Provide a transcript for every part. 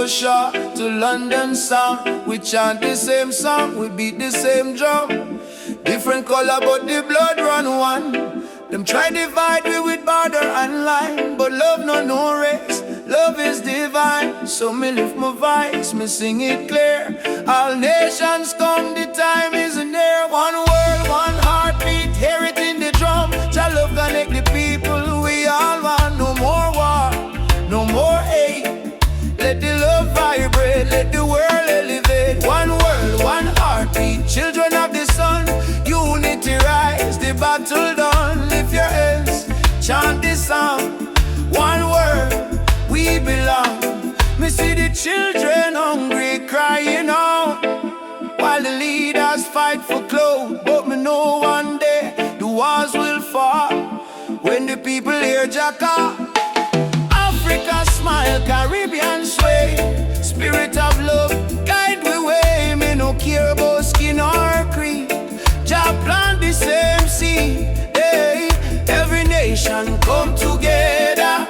go short to London sound. We chant the same song, we beat the same drum. Different color but the blood run one. Them try divide me with border and line, but love no race, love is divine. So me lift my voice, me sing it clear. All nations come, the time is near. One world, one heartbeat, hear it in the drum. Jah love connect the people, we all want. No more war, no more hate. Let the love vibrate, let the world elevate. One world, one heartbeat, children of the sun. Unity rise, the battle done. Lift your hands, chant this song. One word, we belong. Me see the children hungry, crying out, while the leaders fight for clothes. But me know one day the walls will fall when the people hear Jacka. Africa smile, Caribbean sway. Spirit of love, guide we way. Me no care about skin or creed. Jah plant the same seed. Hey, every nation come together.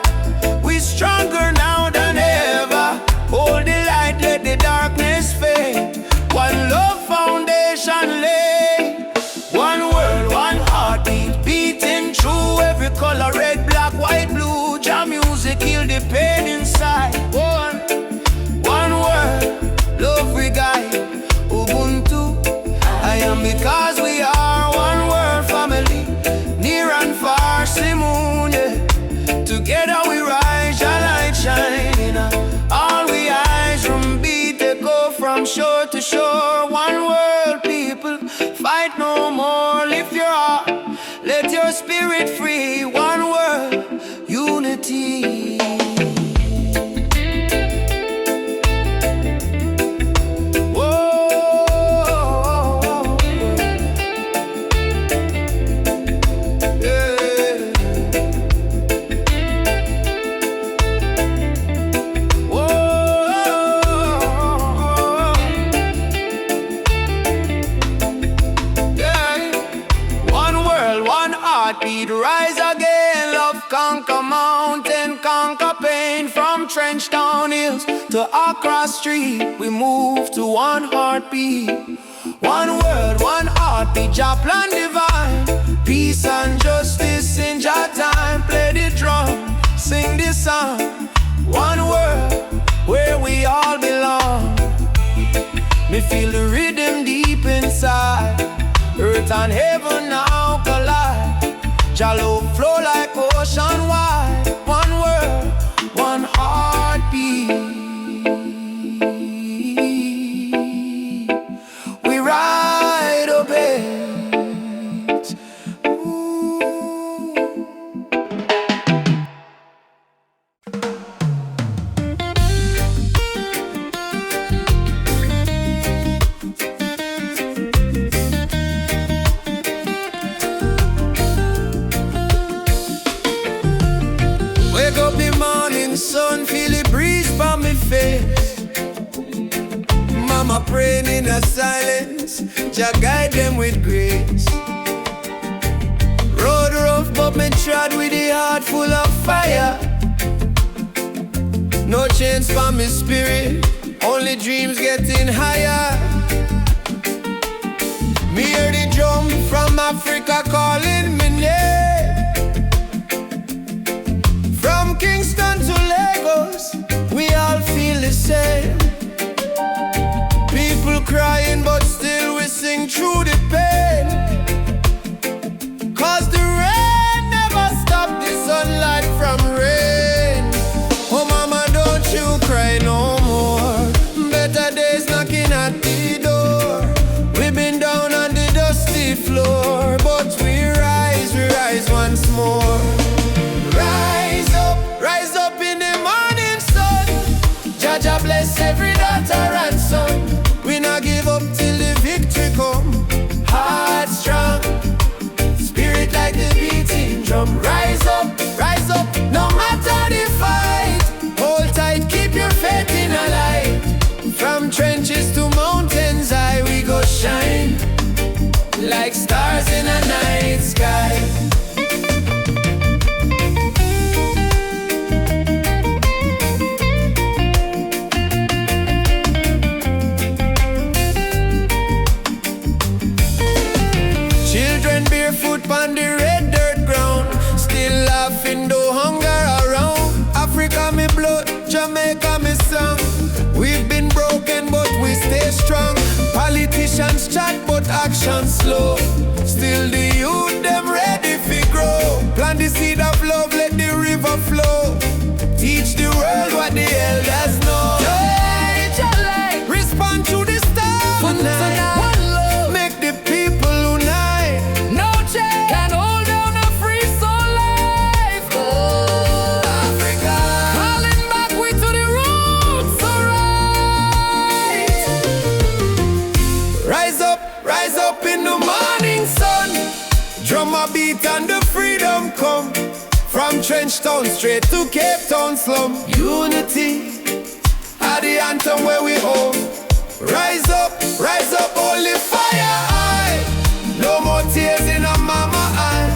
We stronger now than ever. Hold the light, let the darkness fade. One love foundation lay. One world, one heartbeat, beating through every color, red, black, white, blue. Jah music heal the pain inside. One word, love we guide. Ubuntu, I am because we are one world family, near and far, Simone, yeah. Together we rise, your light shining. All we eyes from beat echo from shore to shore. One world people, fight no more. Lift your heart, let your spirit free. One world, unity. Rise again, love conquer mountain, conquer pain. From Trench Town Hills to Accra Street, we move to one heartbeat. One word, one heartbeat, Jah plan divine. Peace and justice in Jah time. Play the drum, sing the song. One word, where we all belong. Me feel the rhythm deep inside. Earth and heaven now collide. Jah love flow like ocean wide. One word, one heartbeat. We ride a bit. Sun, feel the breeze by me face. Mama praying in a silence, Jah guide them with grace. Road rough but me trod with a heart full of fire. No chains for me spirit, only dreams getting higher. Me hear the drum from Africa calling me name. From Kingston to Lagos, we all feel the same. People crying, but still we sing through the pain. Cause the rain never stopped the sunlight from rain. Oh mama, don't you cry no more. Better days knocking at the door. We've been down on the dusty floor, but we rise once more. Rise up in the morning sun. Jah bless every daughter and son. We not give up till the victory come. Heart strong, spirit like the beating drum. Rise up, no matter the fight. Hold tight, keep your faith in a light. From trenches to mountains high, we go shine like stars in a night sky. a beat and the freedom come. From Trench Town straight to Cape Town slum. Unity are the anthem where we hold. Rise up, holy fire high. No more tears in a mama eye.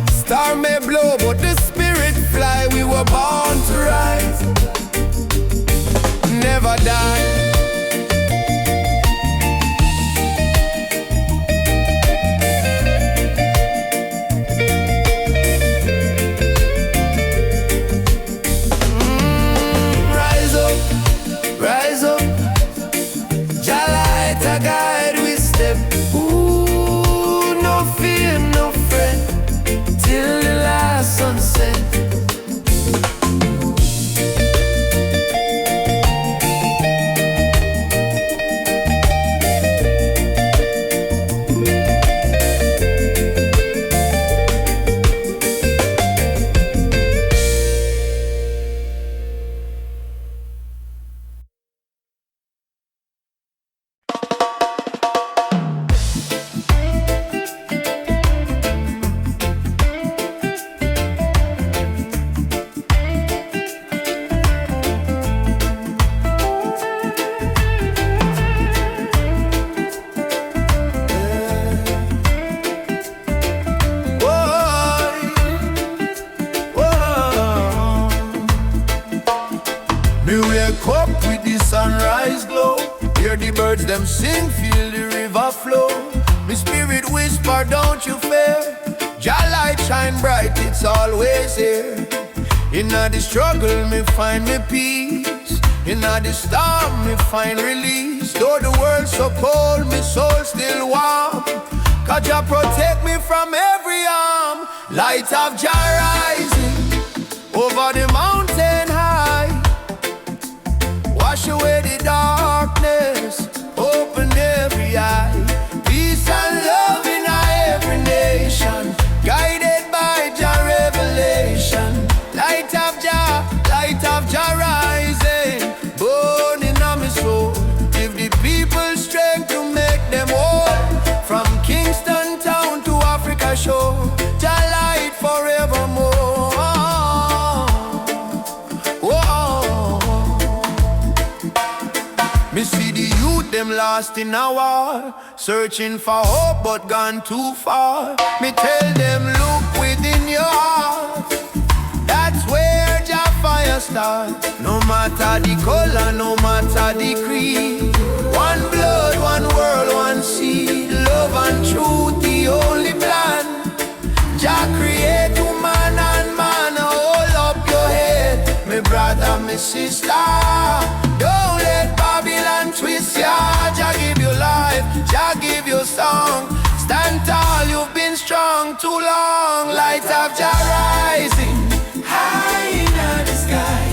Star may blow but the spirit fly. We were born to rise, never die. Rise up, Jah light a guide we step. Ooh, no fear, no fret, till the last sunset. Me wake up with the sunrise glow. Hear the birds them sing, feel the river flow. Me spirit whisper, don't you fear. Jah light shine bright, it's always here. Inna the struggle, me find me peace. Inna the storm, me find release. Though the world so cold, me soul still warm. 'Cause Jah protect me from every harm. Light of Jah rising over the mountain high. Wash away the darkness, open every eye. Peace and love in every nation, guided by Jah revelation. Light of Jah rising, burning on my soul. Give the people strength to make them whole. From Kingston town to Africa shore, Jah light forevermore. Me see the youth them lost in a war, searching for hope but gone too far. Me tell them look within your heart, that's where Jah fire starts. No matter the color, no matter the creed, one blood, one world, one seed. Love and truth, the only plan. Jah create woman and man. Hold up your head, me brother, me sister. Don't let Babylon twist ya. Jah give you life, Jah give you song. Stand tall, you've been strong too long. Light of Jah rising high in the sky.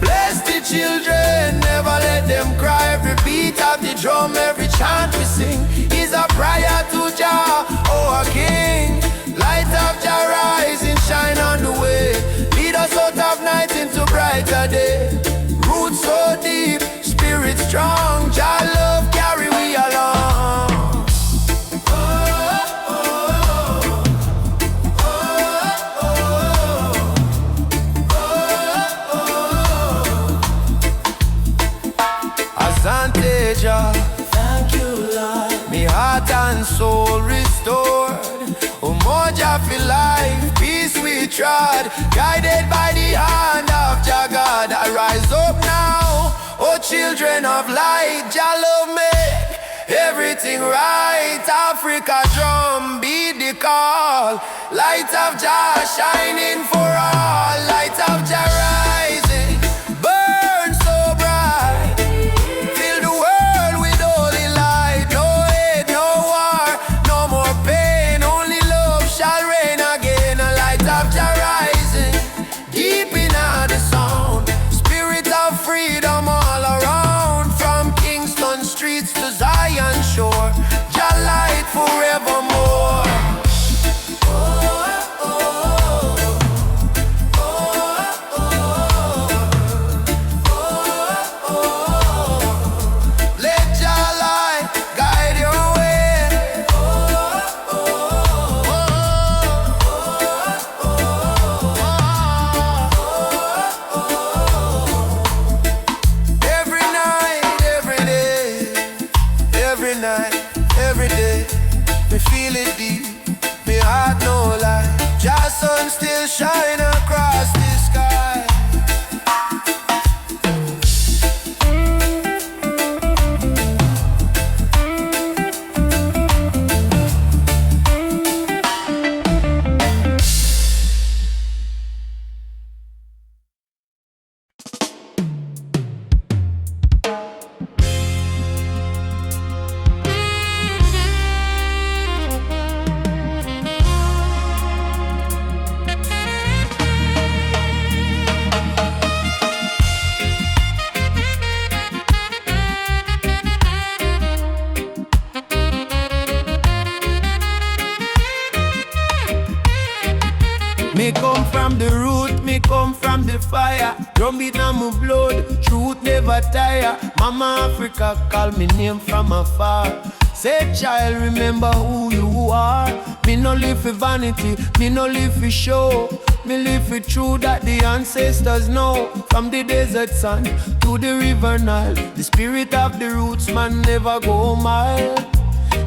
Bless the children, never let them cry. Every beat of the drum, every chant we sing is a prayer to Jah, oh our King. Light of Jah rising, shine on the way. Lead us out of night into brighter day. Roots so deep, spirit strong. Jah love carry we along. Asante Jah, thank you Lord. Me heart and soul restored. Umoja for life, peace we trod. Guided by the hand of Jah God. I rise up now, oh children of light. Jah love make everything right. Africa drum, beat the call. Light of Jah shining for all. Light of Jah rising, burn so bright. Fill the world with holy light. No hate, no war, no more pain. Only love shall reign again. A light of Jah rising, deep in the sound. Spirit of freedom all around. From Kingston streets to Zion shore, Jah light forevermore. Let Jah light guide your way. sun still shine across the sky. Me come from the root, me come from the fire. Drum beat in my blood, truth never tire. Mama Africa call me name from afar. Say child, remember who you are. Me no live for vanity, me no live for show. Me live for truth that the ancestors know. From the desert sun to the river Nile, the spirit of the roots man never go mild.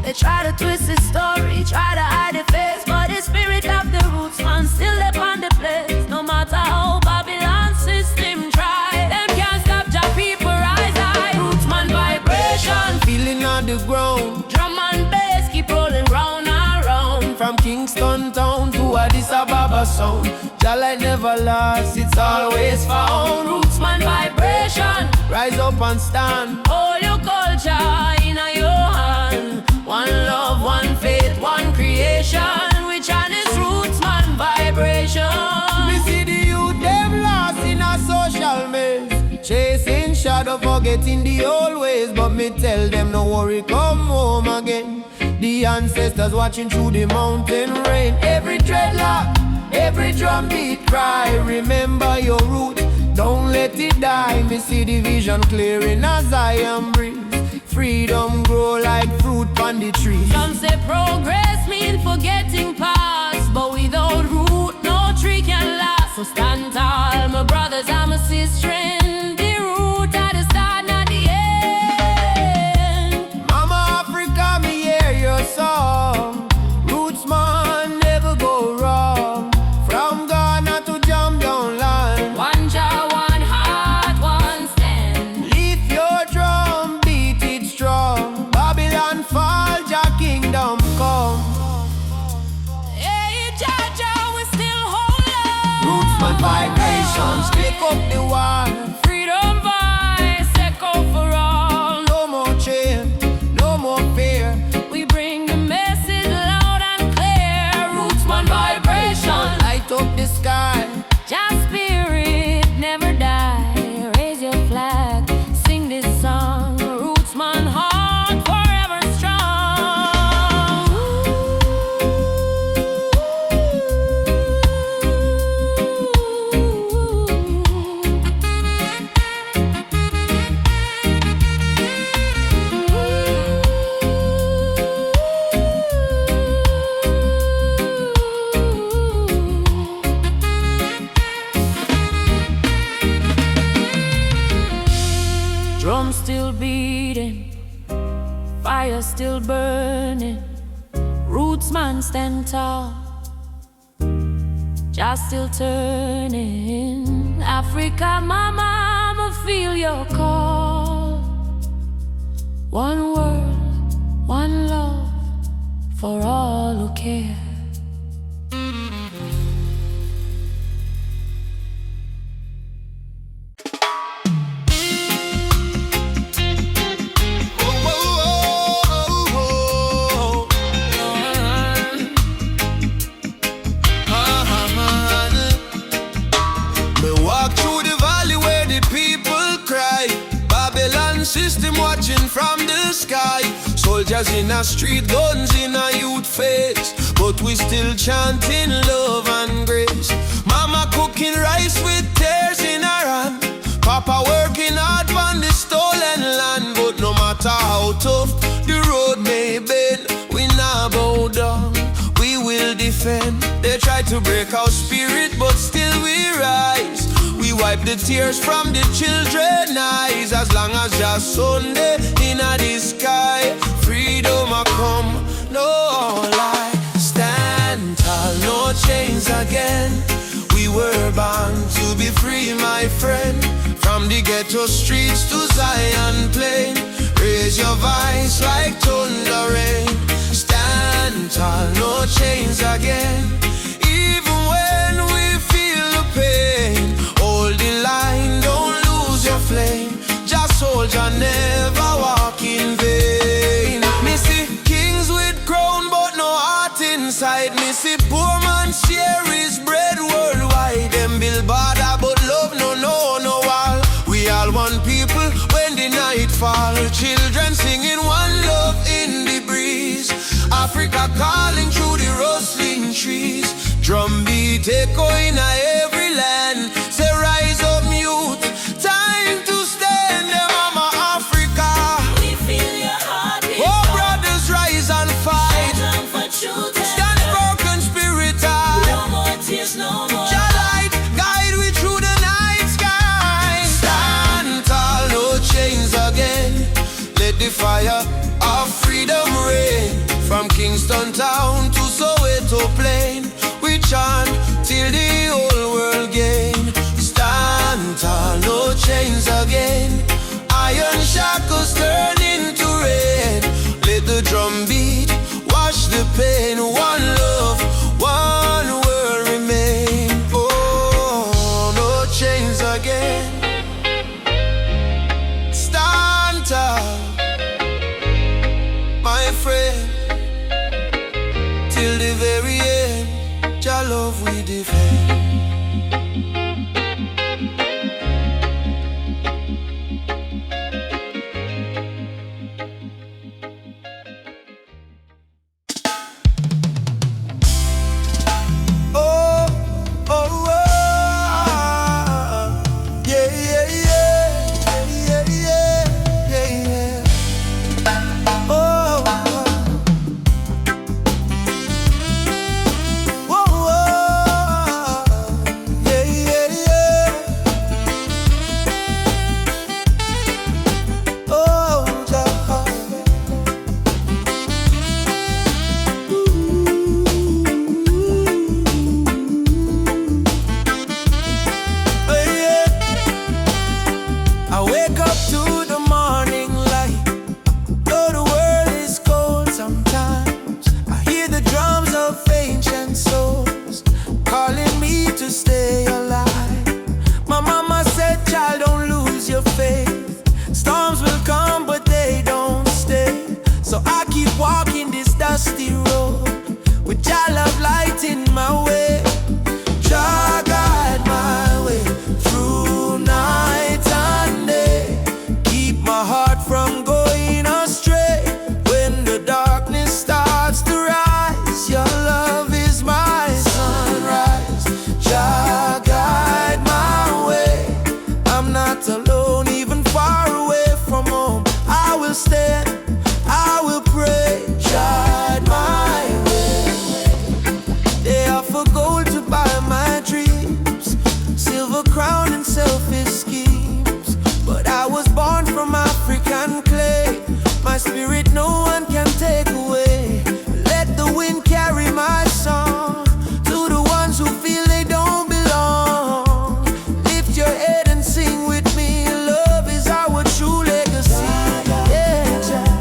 They try to twist the story, try to hide the face, but the spirit of the roots man still live on the place. No matter how Babylon system try, them can't stop your people rise high. Roots man vibration, Feeling on the ground, drum and bass keep rolling round and round. from Kingston town to Addis Ababa sound. Jah light never lost, it's always found. Roots man vibration, Rise up and stand. all your culture in your hand. One love, one faith, one creation. Which one is roots man vibration? Me see the youth them lost in a social maze, chasing shadow, forgetting the old ways. But me tell them no worry, come home again. The ancestors watching through the mountain rain. Every dreadlock, every drum beat cry, remember your root, don't let it die. Me see the vision clearing as I am breathe. Freedom grow like fruit on the tree. Some say progress mean forgetting past, but without root, no tree can last. So stand tall, my brothers and my sisters. The root at the start, not the end. Mama Africa, me hear your song. Roots man never go wrong. From Ghana to Jam down land. One jaw, one heart, one stand. Lift your drum, beat it strong. Babylon fall, Jah kingdom come. Hey, Jaja, we still hold on. Roots man vibrations, click up the wall. Freedom voice, echo for all. No more chain, no more fear. We bring the message loud and clear. Roots man vibration. Light up the sky. Just spirit never die. Raise your flag, sing this song. Roots man heart forever strong. Drum still beating, fire still burning. Roots man stand tall, just still turning. Africa, mama, I'ma feel your call. One world, one love, for all who care. System watching from the sky. Soldiers in a street, guns in a youth face, but we still chanting love and grace. Mama cooking rice with tears in her hand. Papa working hard on the stolen land. But no matter how tough the road may bend, we not bow down, we will defend. They try to break our spirit, but still we rise. We wipe the tears from the children's eyes. As long as just Sunday in the sky, freedom a come, no lie. Stand tall, no chains again. free, my friend. From the ghetto streets to Zion plain, raise your voice like thunder rain. Stand tall, no chains again. Even when we feel the pain, hold the line, don't lose your flame. Just soldier, never walk in vain. Me see kings with crown but no heart inside. Me see poor man share his bread worldwide. Them build border but love no wall. We all one people when the night fall. Children singing one love in the breeze. Africa calling through the rustling trees. Drum beat echoing every land. Say rise up youth, time to stand. Mama Africa, We feel your heartbeat. oh brothers rise and fight. Stand for truth and Stand broken spirit high. no more tears, no more. Your light guide we through the night sky. Stand tall, no chains again. Let the fire of freedom reign. From Kingston town to Soweto plain, we chant till the whole world gain. Stand tall, no chains again. Iron shackles turn into rain. Let the drum beat wash the pain. One love, one world remain. Oh, no chains again. Stand tall, my friend. Till the very end, your love we defend. Oh, oh, oh, yeah, yeah, yeah, yeah, yeah, yeah, yeah. Oh. Whoa, whoa, yeah, yeah, yeah. Oh, yeah. I wake up to the morning light. Though the world is cold sometimes, I hear the drums of ancient souls calling me to stay alive. My mama said, child, don't lose your faith. Storms will come, but they don't stay. So I keep walking this dusty road with your love light in my way. Jah guide my way through night and day. Keep my heart from going astray. When the darkness starts to rise, your love is my sunrise. Jah guide my way. I'm not alone, even far away from home. I will stand, I will pray. Guide my way. They offer gold to buy my dreams, silver crown and selfish schemes. But I was born from African clay. My spirit no one can take away. Let the wind carry my song to the ones who feel they don't belong. Lift your head and sing with me. Love is our true legacy. Yeah,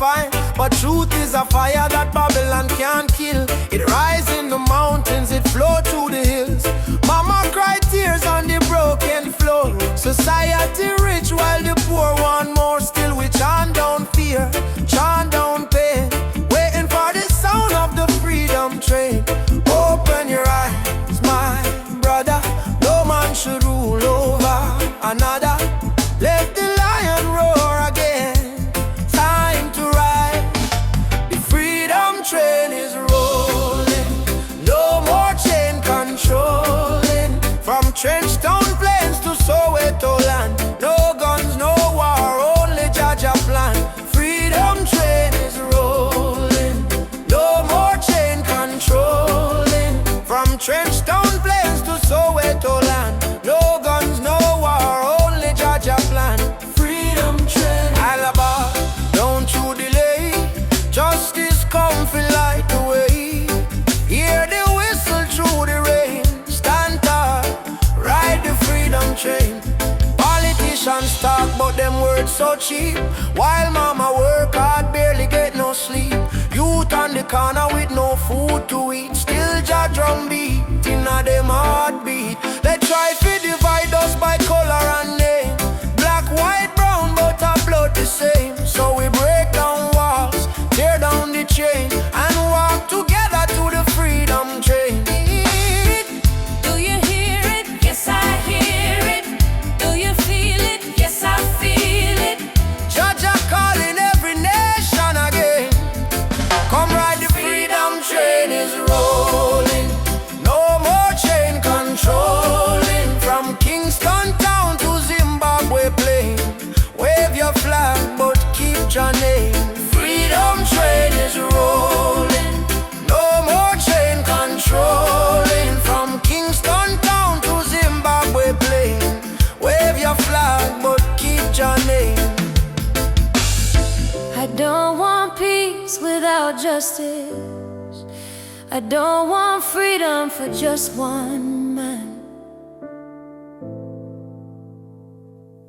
fine, but truth is a fire that Babylon can't kill. It rises in the mountains, it flows through the hills. Mama cry tears on the broken floor. Society rich while the poor want more. Still we chant down fear, chant down pain, waiting for the sound of the freedom train. Open your eyes, my brother. No man should rule over another. Let the lion roar again. Time to ride. The freedom train is rolling. No more chain controlling. From Trenchtown Plains to Soweto land. No guns, no war, only Jaja plan. Freedom train is rolling. No more chain controlling. From Trenchtown Plains to Soweto land. No guns, no war, only Jaja plan. Freedom train. Alaba, don't you delay. Justice come fi light the way. Hear the whistle through the rain. Stand tall, ride the freedom train. Politicians talk but them words so cheap. While mama work hard, barely get no sleep. Youth on the corner with no food to eat. Still Jah drum beat inna them heartbeat. They try to divide us by color and name. Black, white, brown, but our blood the same. So we break down walls, tear down the chain, and walk together to the freedom train. Do you hear it? Yes, I hear it. Do you feel it? Yes, I feel it. Jah calling every nation again. Come ride the freedom train is rolling. No more chain controlling. From Kingston town to Zimbabwe plain. Wave your flag but keep your name. Freedom train is rolling. No more chain controlling. From Kingston town to Zimbabwe plain. Wave your flag but keep your name. I don't want peace without justice. I don't want freedom for just one man.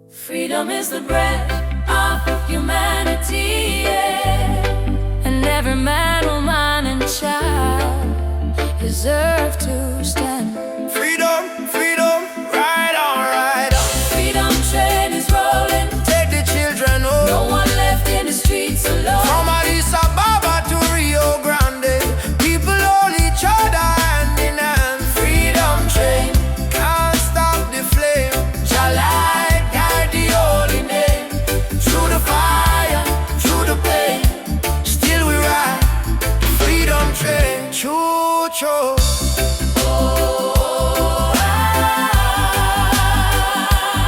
Freedom is the breath of humanity, yeah. And every man, woman, and child deserve to stand. Freedom, freedom, ride on, ride on. Freedom train is rolling. Take the children home. No one left in the streets alone. From Addis Ababa to Rio Grande, people hold each other hand in hand. Freedom train, can't stop the flame. Jah light guide the holy name. Through the fire, through the pain, still we ride the freedom train. Choo choo.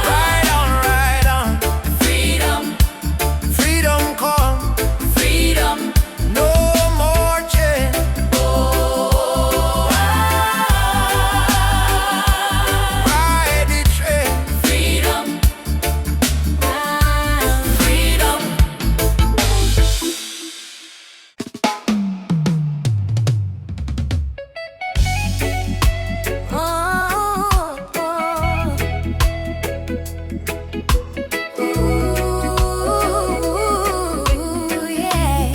Ride on, ride on. Freedom, Freedom come. freedom. No more chain. Ride the train. Freedom, freedom. Ooh, yeah.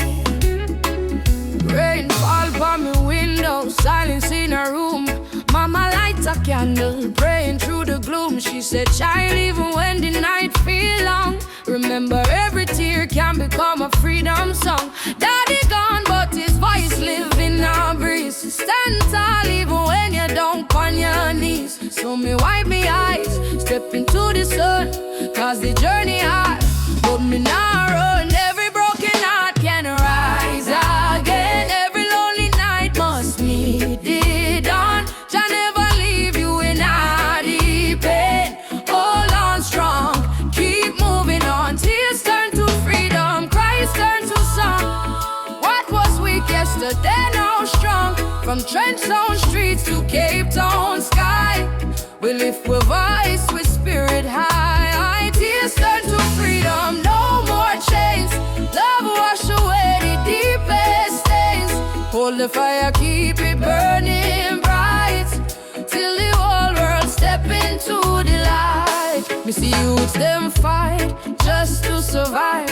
Rain fall by my window, silence in her room. Mama lights a candle, praying through the gloom. She said, child, even when the night feel long, remember every tear can become a freedom song. Daddy gone, but his voice live in our breeze. Stand tall even when you don't on your knees. So me wipe me eyes, step into the sun, cause the journey hard, but me not run. Every broken heart can rise again. Every lonely night must meet the dawn. Jah never leave you in a deep pain. Hold on strong, keep moving on. Tears turn to freedom, cries turn to song. What was weak yesterday now strong. From Trenchtown streets to Cape Town sky, we lift with voice, with spirit high. Tears turn to freedom, no more chains. Love wash away the deepest stains. Hold the fire, keep it burning bright, till the whole world step into the light. Me see youths them fight just to survive.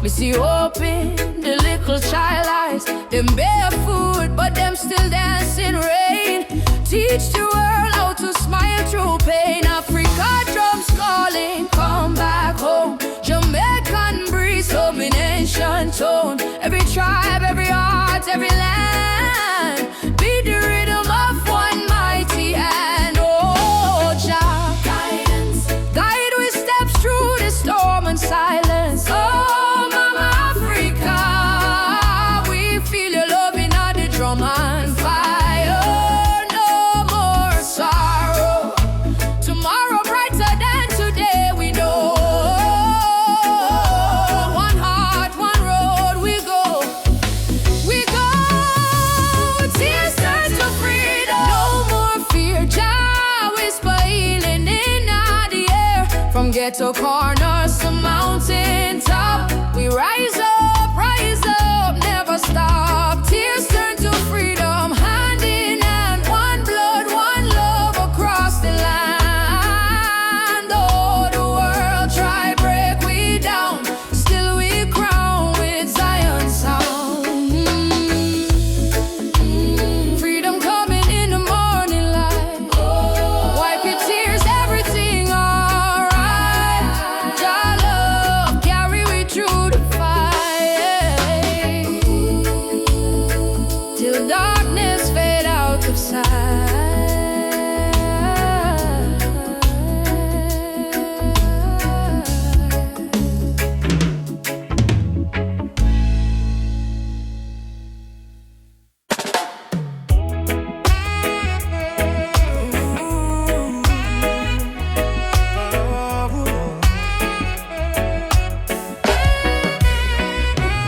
Me see hope in the little child eyes. Them barefoot, but them still dancing rain. Teach the world how to smile through pain. Africa drums calling, come back home. Jamaican breeze, domination tone. Every tribe, every heart, every land. Be the rhythm of one mighty hand. Oh, Jah, guidance, guide we steps through the storm and silence. Oh, Mama Africa, we feel your love in all the drum and fire. No more sorrow. Tomorrow brighter than today, we know. One heart, one road, we go. We go. Tears turn to freedom. No more fear. Jah whisper healing in the air. From ghetto corners to mountain top, we rise up, never stop. Tears turn to freedom, hand in hand, one blood, one love across the land. Oh, the world try break we down, still we crown with Zion sound. Freedom coming in the morning light. Wipe your tears, everything alright. Jah love carry we through the fight, till darkness fade out of sight.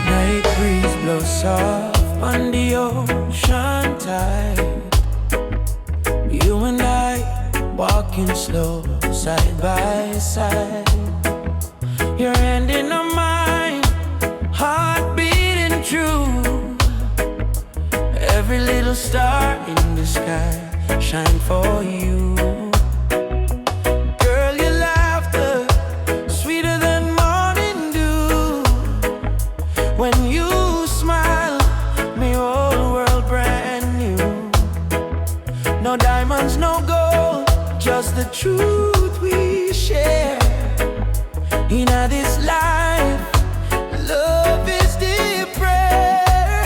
Night breeze blows soft on the ocean tide. You and I walking slow, side by side. Your hand in mine, heart beating true. Every little star in the sky shine for you. Girl, your laughter sweeter than morning dew. When you smile, me whole world brand new. No diamonds, no gold, just the truth we share. In this life, love is the prayer.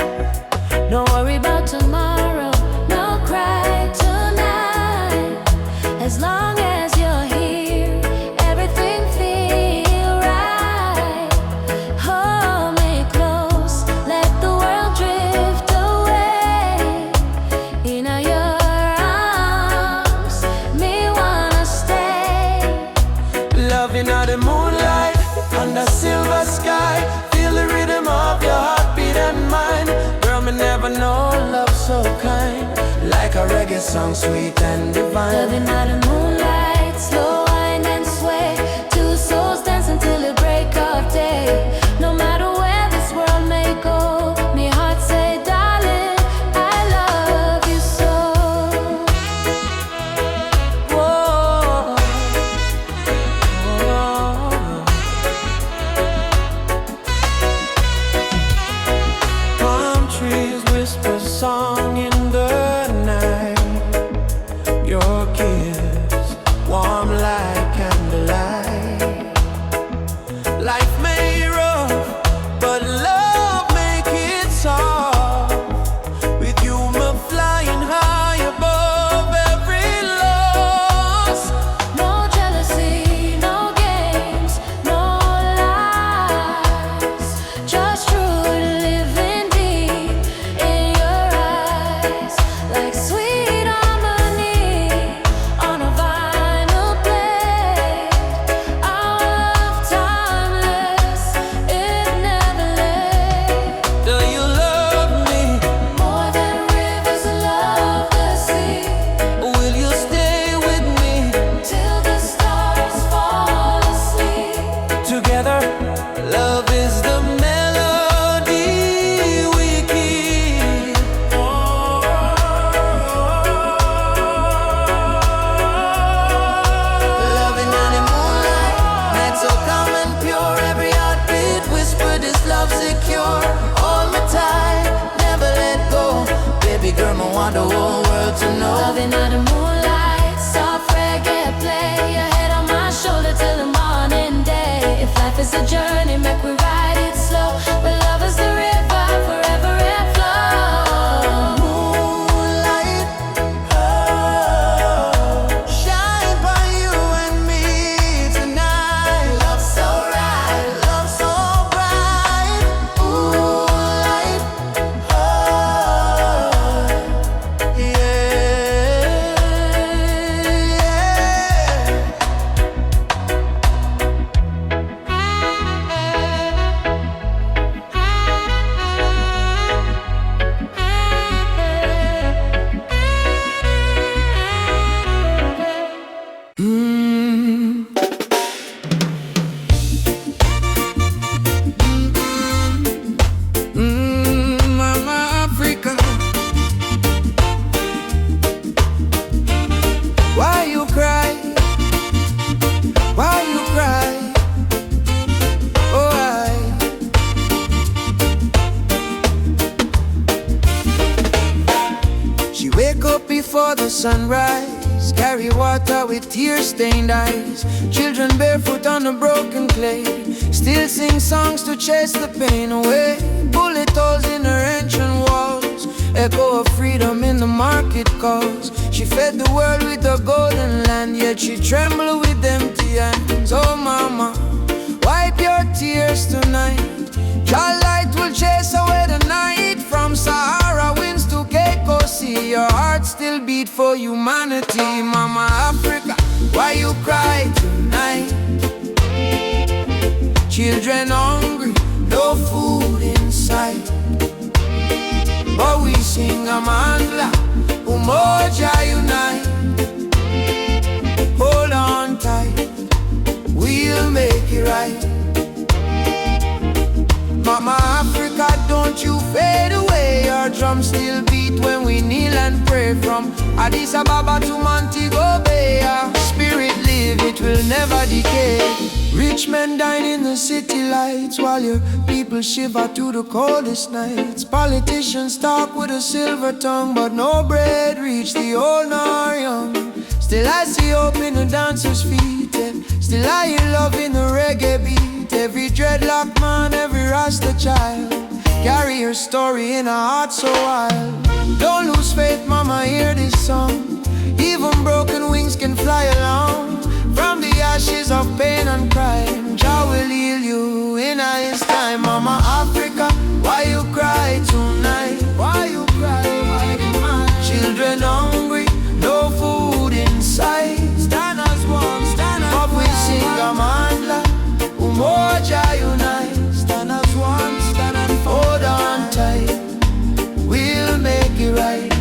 No worry about tomorrow, no cry tonight. As long as you're here, everything feel right. Hold me close, let the world drift away. In your arms, me wanna stay. Loving all the moonlight, under silver sky. Feel the rhythm of your heartbeat and mine. Girl, me never know love so kind. Like a reggae song, sweet and divine. Loving out the moonlight, slow wind and sway. Two souls dance until the break of day. No matter where this world may go, me heart say, darling, I love you so. Whoa. Palm trees whisper song in the night. Your kiss warm like candlelight. Life may roll want the whole world to know. Loving under moonlight, soft reggae play. Your head on my shoulder till the morning day. If life is a journey, make we ride it slow. But love is the river, forever it flows. Moonlight, oh, shine by you and me tonight. Love so right, Love so bright. Moonlight, oh, yeah, Mama Africa, why you cry? Why you cry? Oh, she wake up before the sunrise, carry water with tear-stained eyes. Children barefoot on the broken clay, still sing songs to chase the pain away. Bullet holes in her ancient walls, echo of freedom in the market calls. She fed the world with the golden land, yet she trembled with empty hands. Oh mama, wipe your tears tonight. Your light will chase away the night. From Sahara winds to Cape Sea, your heart still beat for humanity. Mama Africa, why you cry tonight? Children hungry, no food in sight. But we sing Amandla, Umoja unite. Hold on tight, we'll make it right. Mama Africa, don't you fade away. Our drums still beat when we kneel and pray. From Addis Ababa to Montego Bay, our spirit live, it will never decay. Rich men dine in the city lights, while your people shiver through the coldest nights. Politicians talk with a silver tongue, but no bread reach the old nor young. Still I see hope in the dancers' feet, and still I hear love in the reggae beat. Every dreadlock man, every Rasta child, carry her story in a heart so wild. Don't lose faith, mama, hear this song. Even broken wings can fly along. From the ashes of pain and crime, Jah will heal you in His time. Mama Africa, why you cry tonight? Why you cry? Children hungry, no food in sight. Stand as one, stand as one. But we sing Amandla, Umoja unite. Stand as one, stand and hold on tight. We'll make it right.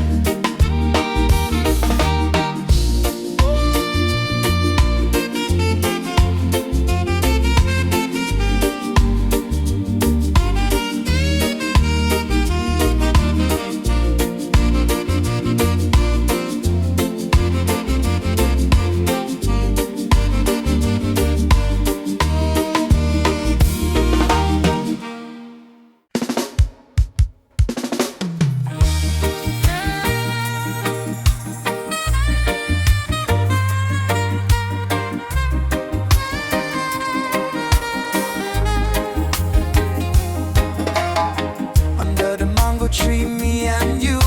Tree, me and you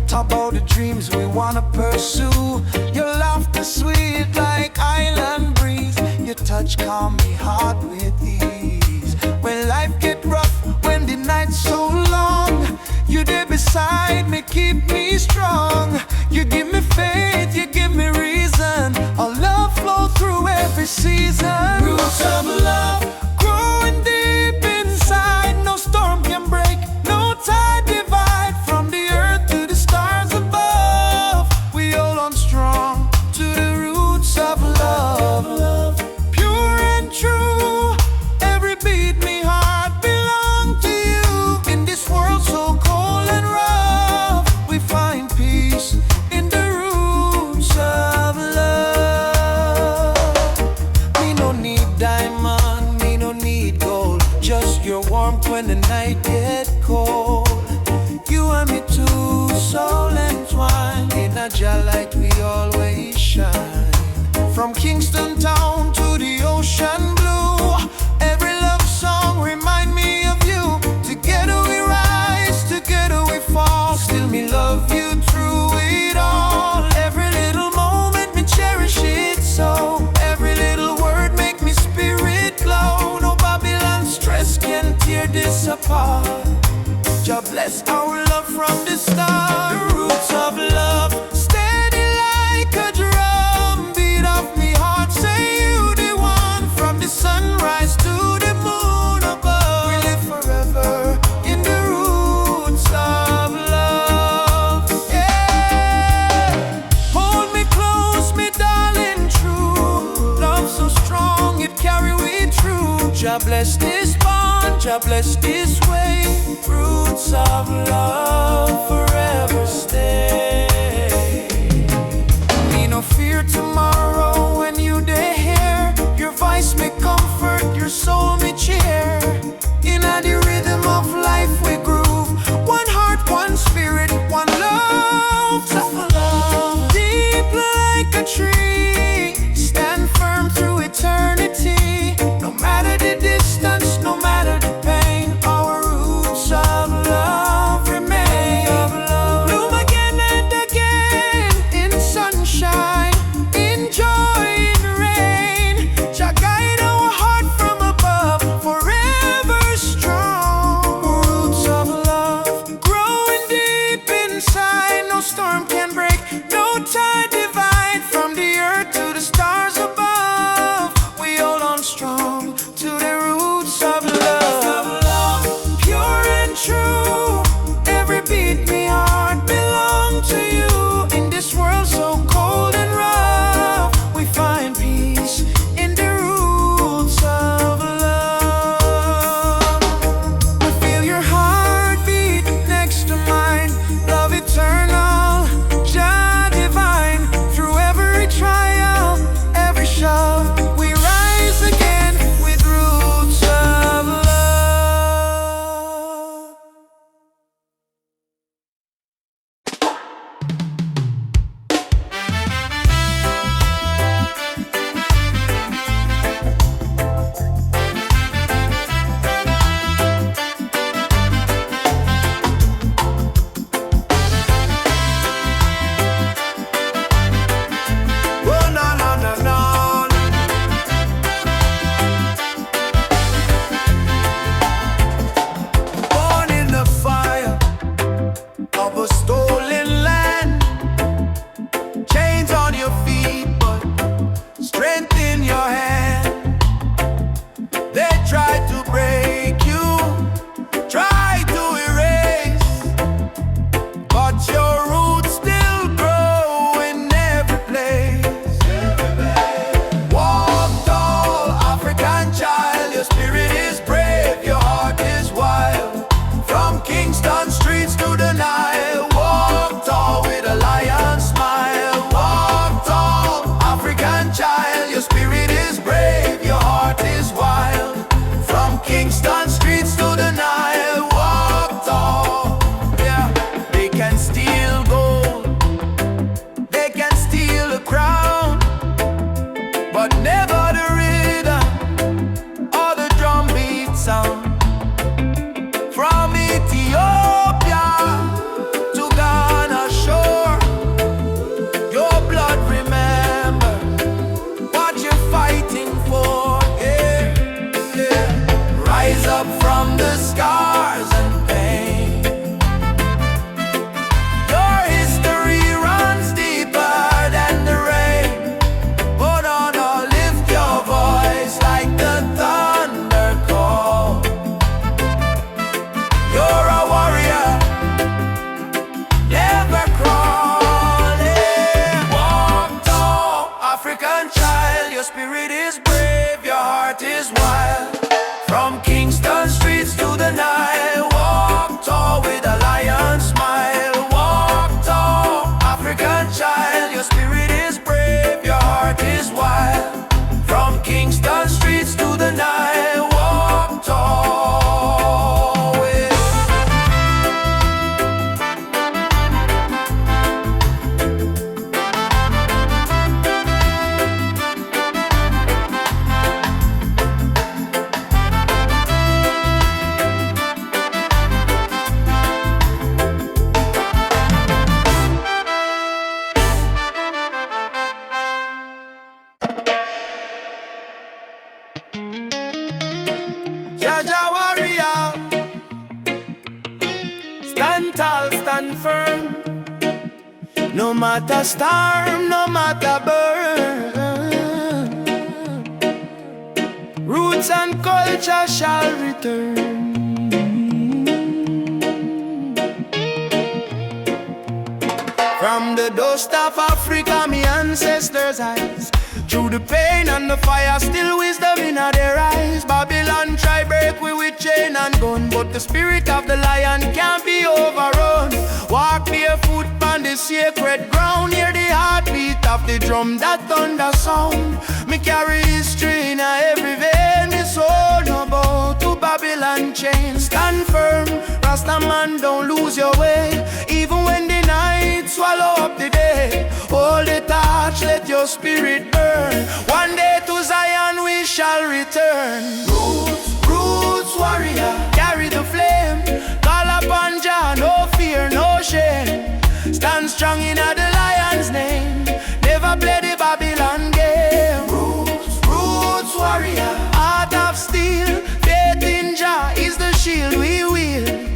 talk about the dreams we wanna pursue. Your laughter sweet like island breeze. Your touch calm me heart with ease. When life get rough, when the night's so long, you there beside me, keep me strong. You give me faith, you give me reason. Our love flow through every season. Roots of love growing deep inside. No storm can break, no tide divide. From the earth to the stars above, we hold on strong to the roots of love. Pure and true, every beat me heart belong to you. In this world so cold and rough, we find peace in the roots of love. Me no need diamond, me no need gold, just your warmth when the night get cold. You and me too, so Jah light we always shine. From Kingston town to the ocean blue, every love song remind me of you. Together we rise, together we fall. Still me love you through it all. Every little moment me cherish it so. Every little word make me spirit glow. No Babylon stress can tear this apart. Jah bless our love from the start. The roots of love, steady like a drum. Beat of me heart, say you the one. From the sunrise to the moon above, we live forever in the roots of love. Yeah. Hold me close, me darling, true. Love so strong, it carry we through. Jah bless this bond, Jah bless this way. Roots of love forever stay. Me no fear tomorrow when you dey here. Your voice me comfort, your soul me cheer. In the rhythm of life we groove. One heart, one spirit, one love. Tough love, deep like a tree. Stand firm through eternity. No matter the distance, no matter the pain, our roots of love remain. Bloom again and again in sunshine, in joy, in rain. Jah guide our heart from above, forever strong. Roots of love growing deep inside. No storm can break, no tide divide. From the earth to the stars above, we hold on strong to the roots of love. Pure and true, every beat me heart belong to you. In this world so cold and rough, we find peace in the roots of love. I feel your heartbeat next to mine. Love eternal, No matter storm, no matter burn, roots and culture shall return. From the dust of Africa, me ancestors' eyes, through the pain and the fire, still wisdom in their eyes. Babylon try break we with chain and gun, but the spirit of the lion can't be overrun. Walk barefoot on the sacred ground, hear the heartbeat of the drum, that thunder sound. Me carry history in every vein, me soul no bow to Babylon chain. Stand firm, Rasta man, don't lose your way, even when the night swallow up the day. Hold the torch, let your spirit burn. One day to Zion we shall return. Roots, roots warrior, carry the flame. Call upon Jah, no fear, no shame. Stand strong in the lion's name, never play the Babylon game. Roots, roots warrior, heart of steel. Faith in Jah is the shield we wield.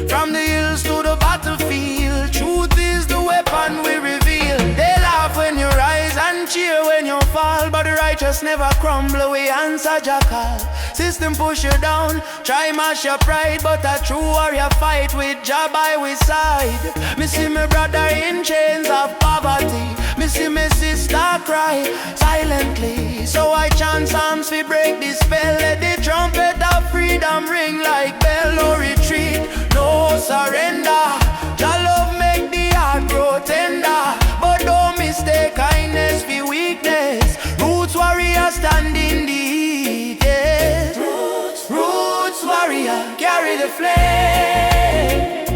From the hills to the battlefield, truth is the weapon we reveal. They laugh when you rise and cheer when you fall, but the righteous never crumble, we answer Jah call. System push you down, try mash your pride, but a true warrior fight with Jah by his side. Me see my brother in chains of poverty, me see my sister cry silently. So I chant psalms to break this spell, let the trumpet of freedom ring like bell. No retreat, no surrender. Jah love make the heart grow tender, but don't mistake kindness for weakness. Roots warrior stand in the heat, yes. Roots warrior carry the flame.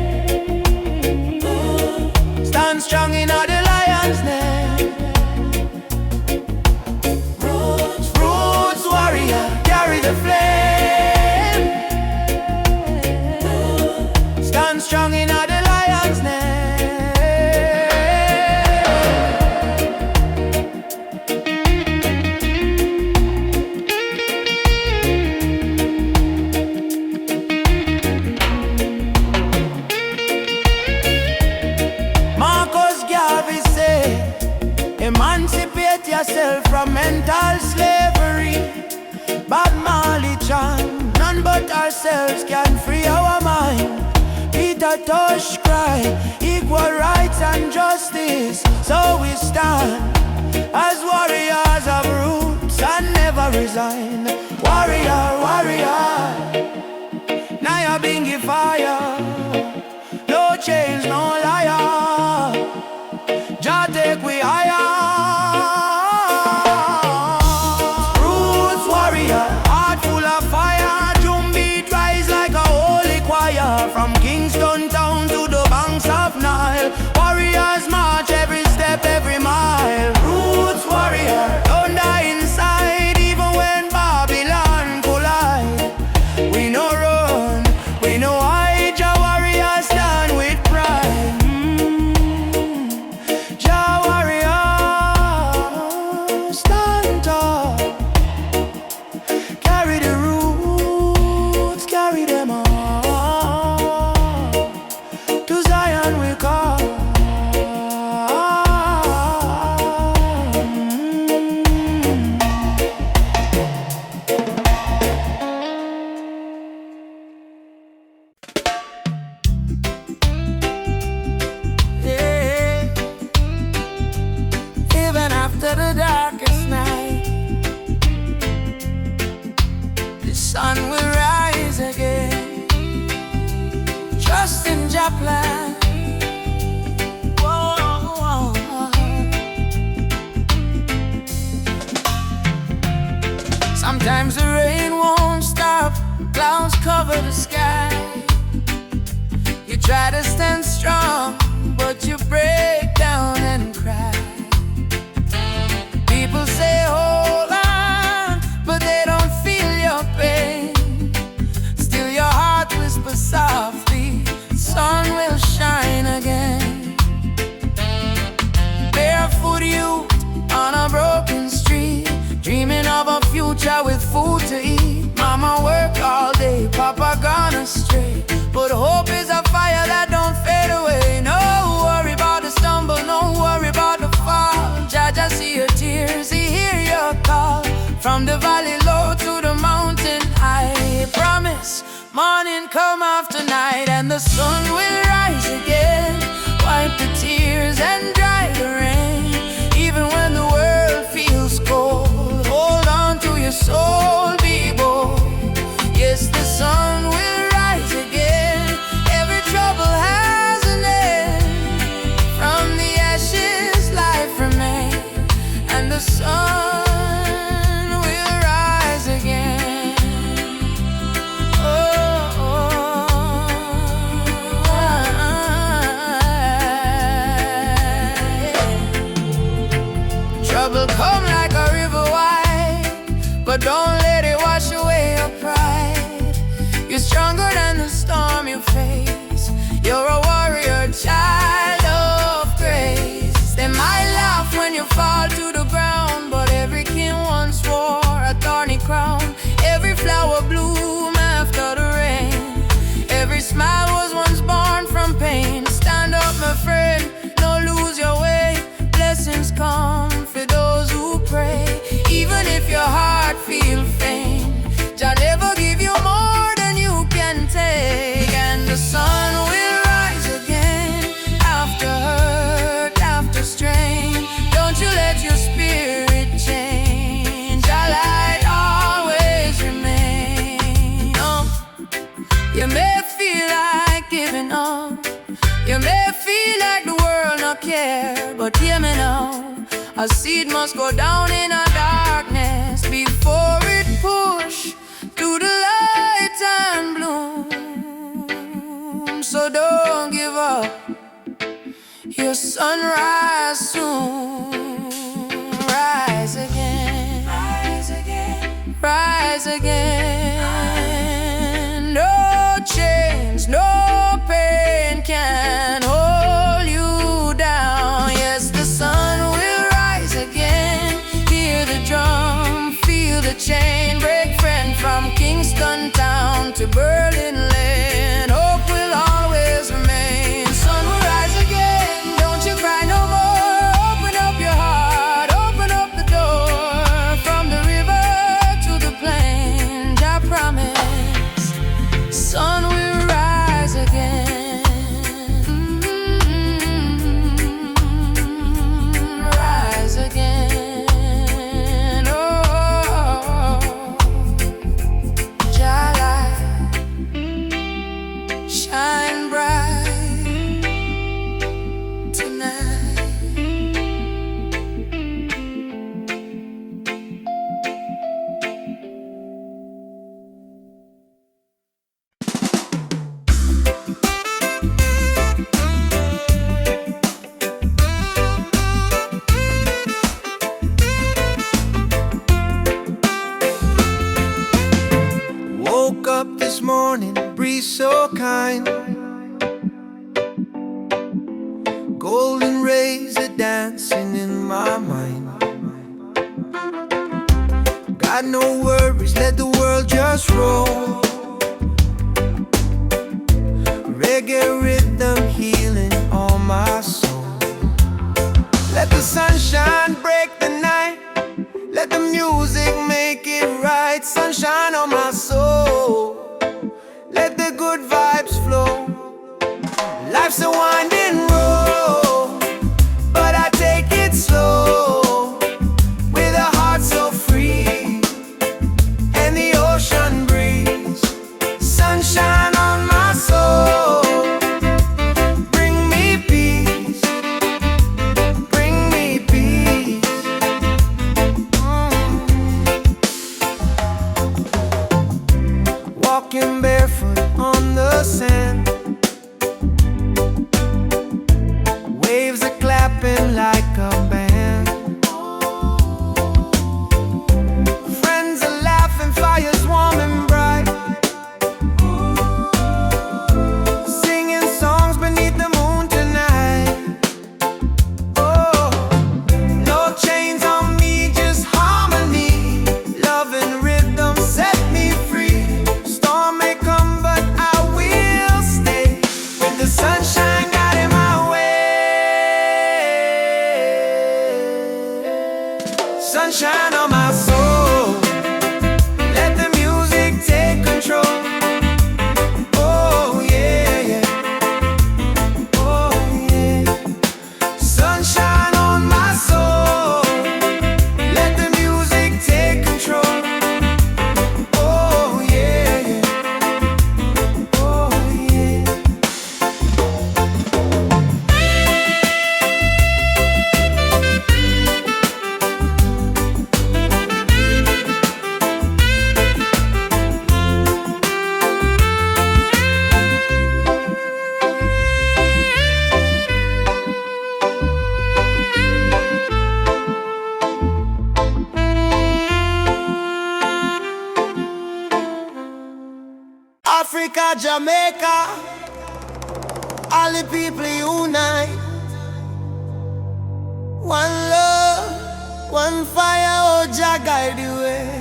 Stand strong in the lion's name. Roots warrior carry the flame. Stand strong in the lion's name. Emancipate yourself from mental slavery. Bob Marley chant, none but ourselves can free our mind. Peter Tosh cry, equal rights and justice. So we stand as warriors of roots and never resign. Warrior, warrior, now you're being fire. No chains, no liar. Jah take we higher. Roots warrior, heart full of fire. Drum beat rise like a holy choir. From Kingston town to the banks of Nile, warriors march every step, every mile. Roots warrior, don't die inside, even when Babylon collide. We no run, we no hide. Jah warriors stand with pride. from the valley low to the mountain high. Promise, morning come after night, and the sun will rise again. Wipe the tears and dry the rain. Even when the world feels cold, hold on to your soul, be bold. Yes, the sun will rise again. Every trouble has an end. From the ashes life remains, and the sun will rise again. Oh, trouble come like a river wide, but don't let it wash away your pride. You're stronger than the storm you face. You're a warrior, child of grace. They might laugh when you fall to the ground, but every king once wore a thorny crown. Every flower bloom after the rain. Every smile was once born from pain. Stand up, my friend, don't lose your way. Blessings come for those who pray. Even if your heart feels faint, Jah never give you more than you can take. And the sun will rise again, after hurt, after strain. Don't you let your spirit change. Jah light always remain. You may feel like giving up, you may feel like the world not care, but hear me now. A seed must go down in a darkness before it push to the light and bloom. So don't give up, your sunrise soon. Rise again, rise again, rise again. No chains, no pain can hold you down. Yes, the sun will rise again. Hear the drum, feel the chain break. Friend, from Kingston town to Berlin lane, hope will always remain. Sun will rise again, don't you cry no more. Open up your heart, open up the door. From the river to the plain, I promise, sun will rise again. Rise again. Oh, Jah light, shine bright tonight. Woke up this morning, breeze so kind. Golden rays are dancing in my mind. Got no worries, let the world just roll. Reggae rhythm healing all my soul. Let the sunshine break the night, let the music make it right. Sunshine on my soul, let the good vibes flow. Life's a winding road, but I take it slow. With a heart so free, and the ocean breeze. Sunshine on my soul, bring me peace, bring me peace. Walking barefoot on the sand, waves are clapping like a band. Friends are laughing, fires warm and bright, singing songs beneath the moon tonight. Oh, no chains on me, just harmony. Love and rhythm set me free. Storm may come, but I will stay. With the sunshine guiding my way. Sunshine on my soul. Africa, Jamaica, all the people unite. One love, one fire, oh Jah guide the way.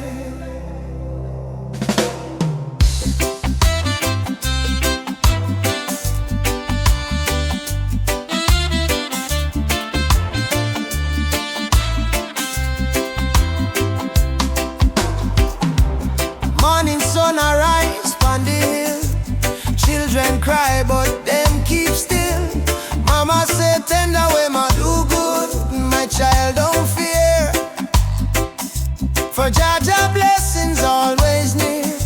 Morning sun arise on the hill. Children cry but them keep still. Mama say tender way ma do good. My child don't fear, for Jah Jah blessings always near.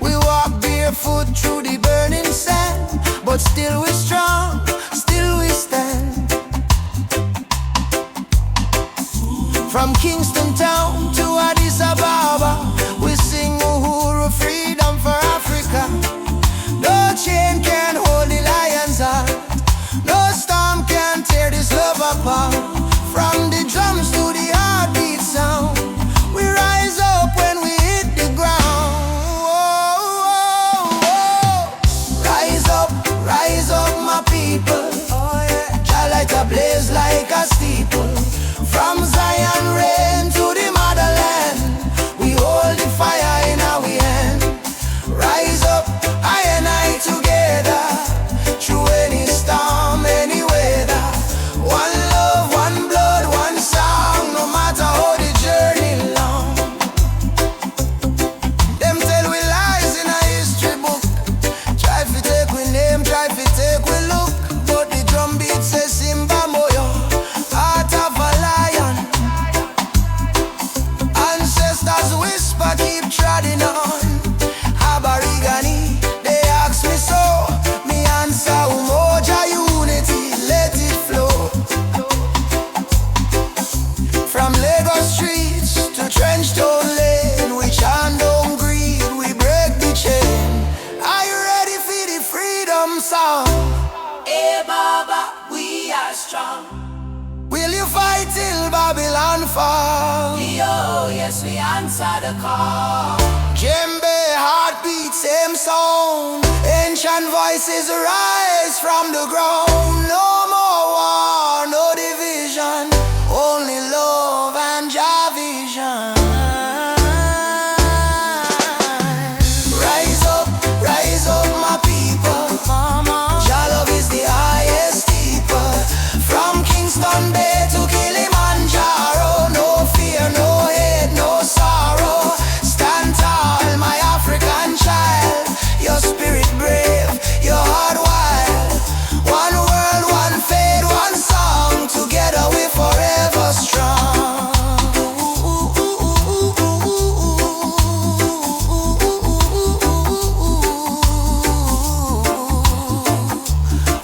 We walk barefoot through the burning sand, but still we strong, still we stand. From Kingston town to Addis Ababa, we sing Uhuru, freedom for Africa. No chain can hold the lion's heart, no storm can tear this love apart. From the drums to the heartbeat sound, we rise up when we hit the ground. Rise up my people. Jah light a blaze like a steeple. From Zion rain to the motherland, we hold the fire in our hand. Rise up, I and I together, through any storm, any weather. One love, one blood, one song, no matter how the journey long. Them tell we lies in a history book. Try to take we name, try to take we look, but the drum beat says Simba Moyo, heart of a lion. Ancestors whisper, keep treading on. Aborigine, they ask me so. Me answer, Umoja unity, let it flow. From Lagos streets to Trenchtown Lane, we chant down greed, we break the chain. Are you ready for the freedom song? Hey Baba, we are strong. Will you fight till Babylon fall? Yo, yes, we answer the call. Djembe, heartbeat, same sound. Ancient voices rise from the ground. No more war, no division, only love and Jah vision. Rise up my people. Jah love is the highest steeple. From Kingston Bay to Kilimanjaro, no fear, no hate, no sorrow. Stand tall, my African child. Your spirit brave, your heart wild. One world, one fate, one song. Together we forever strong.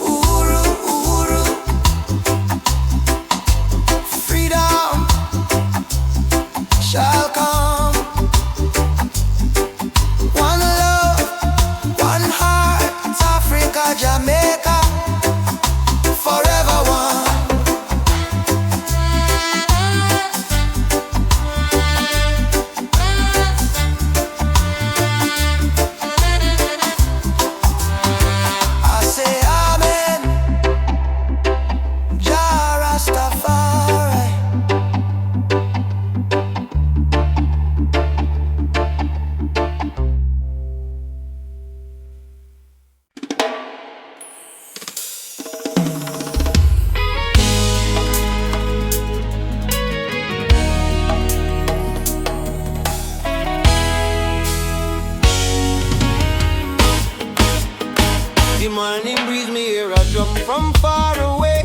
Uhuru, Uhuru. Freedom shall come. One love, one heart, Africa, Jamaica, forever one. I say amen, Jah Rastafari. The morning breeze, me hear a drum from far away,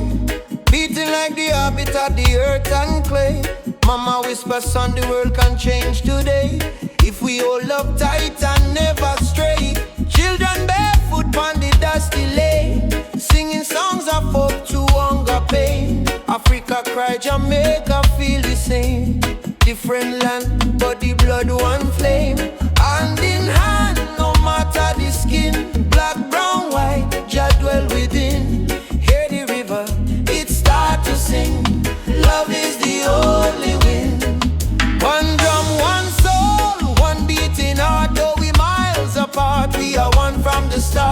beating like the heartbeat of the earth and clay. Mama whispers, son, the world can change today, if we all love tight and never stray. Children barefoot on the dusty lane, singing songs of hope to hunger pain. Africa cry, Jamaica feel the same. Different land, but the blood one flame. Hand in hand, no matter the skin. Black, brown, white, Jah dwell within. Hear the river, it start to sing. Love is the only win. One drum, one soul, one beating heart. Though we miles apart, we are one from the start.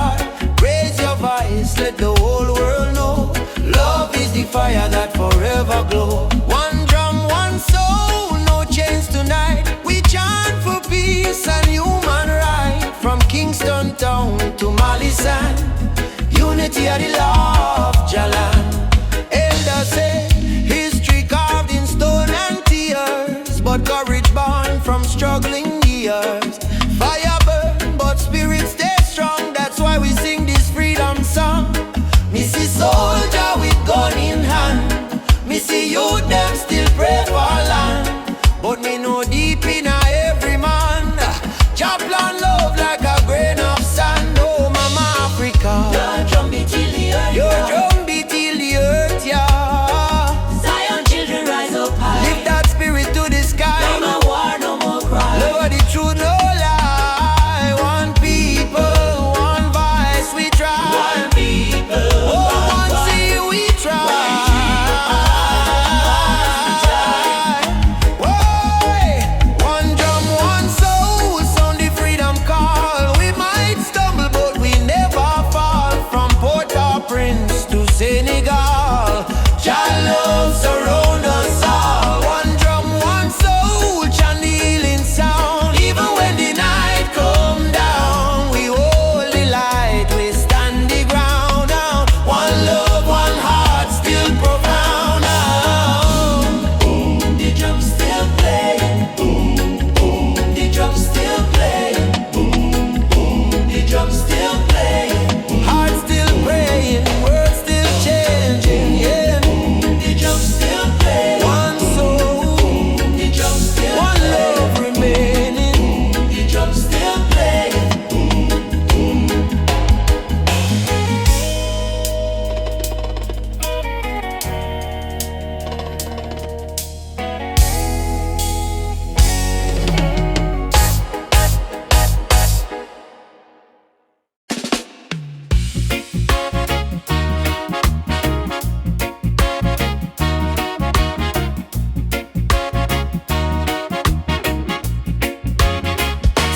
forever glow. One drum, one soul, no chains tonight. We chant for peace and human right. From Kingston town to Mali sand, unity of the law of Jalan. Elders say history carved in stone and tears, but courage born from struggling years. Fire burn, but spirit stay strong. That's why we sing this freedom song. Me see soldier with gun in hand. Me see youth them still pray for land. But me know deep in every man, Jah plan love like a grain of sand. Oh mama Africa, your drum beat till the earth, your drum beat till the earth, yeah. Zion children rise up high. Lift that spirit to the sky. No more war, no more cry. Love the truth, no lie. One people, one voice, we try. One people, Oh, one sea, we try. Whoa, one drum, one soul, sound the freedom call. We might stumble, but we never fall. From Port-au-Prince to Senegal, Jah love surround us all. One drum, one soul, chant the healing sound. Even when the night come down, we hold the light, we stand the ground now. One love, one heart, still profound now. boom, the drum still playing. Boom, boom, the drum still playing. Boom, boom, the drum still playing. Heart still praying, words still changing, yeah. The drum still playing. One soul, The drum still one playing. love remaining. The drum still playing.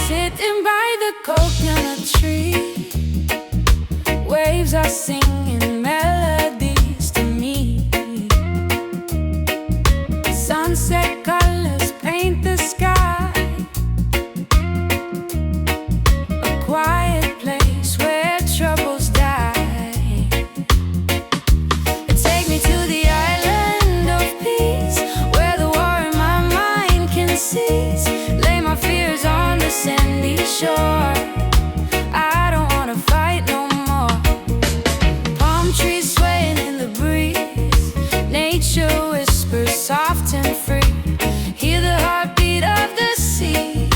Sitting by the coconut tree, waves are singing melodies to me. Sunset colors paint the sky, a quiet place where troubles die. Take me to the island of peace, where the war in my mind can cease. Lay my fears on the sandy shore. I don't wanna fight no more. Palm trees swaying in the breeze, nature whispers soft and free. Hear the heartbeat of the sea,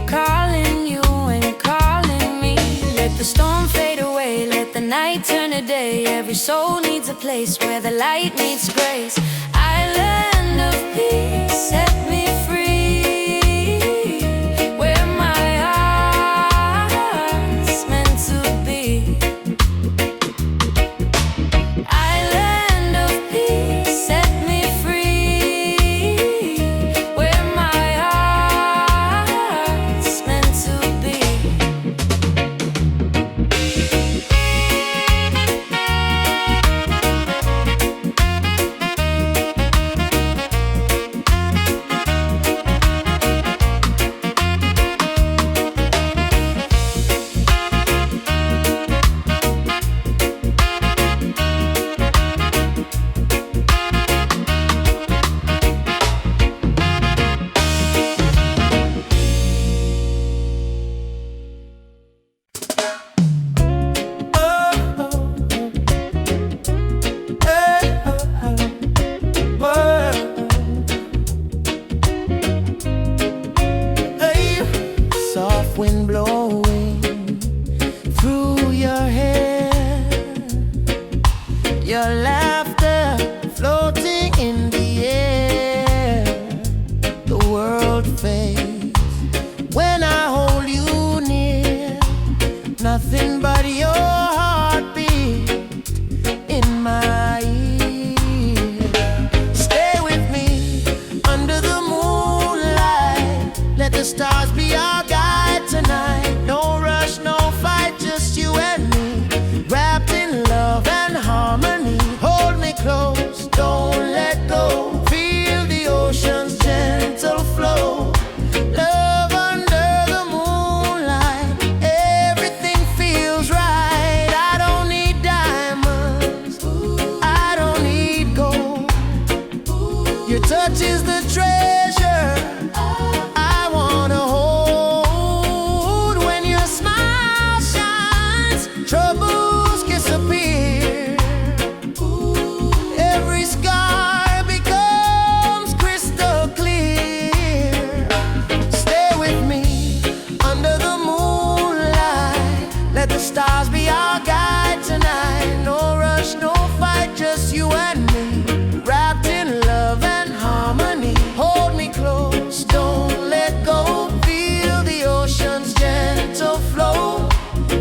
calling you and calling me. Let the storm fade away, let the night turn to day. Every soul needs a place where the light meets grace. Island of peace, set me free, where my heart's meant to be. Island of peace, set me free, where my heart's meant to be. Your touch is the treasure I wanna hold. When your smile shines, troubles disappear. Every scar becomes crystal clear. Stay with me under the moonlight. Let the stars be our guide tonight. No rush, no fight, just you and me, wrapped in love and harmony. Hold me close, don't let go. Feel the ocean's gentle flow.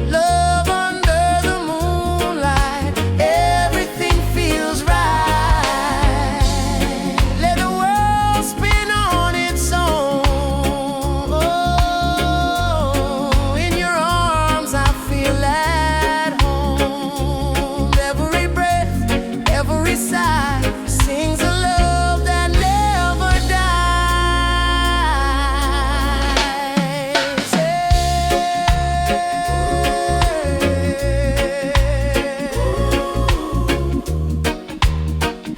Love under the moonlight, everything feels right. Let the world spin on its own. Oh, in your arms I feel at home. Every breath, every sigh sings a love that never dies.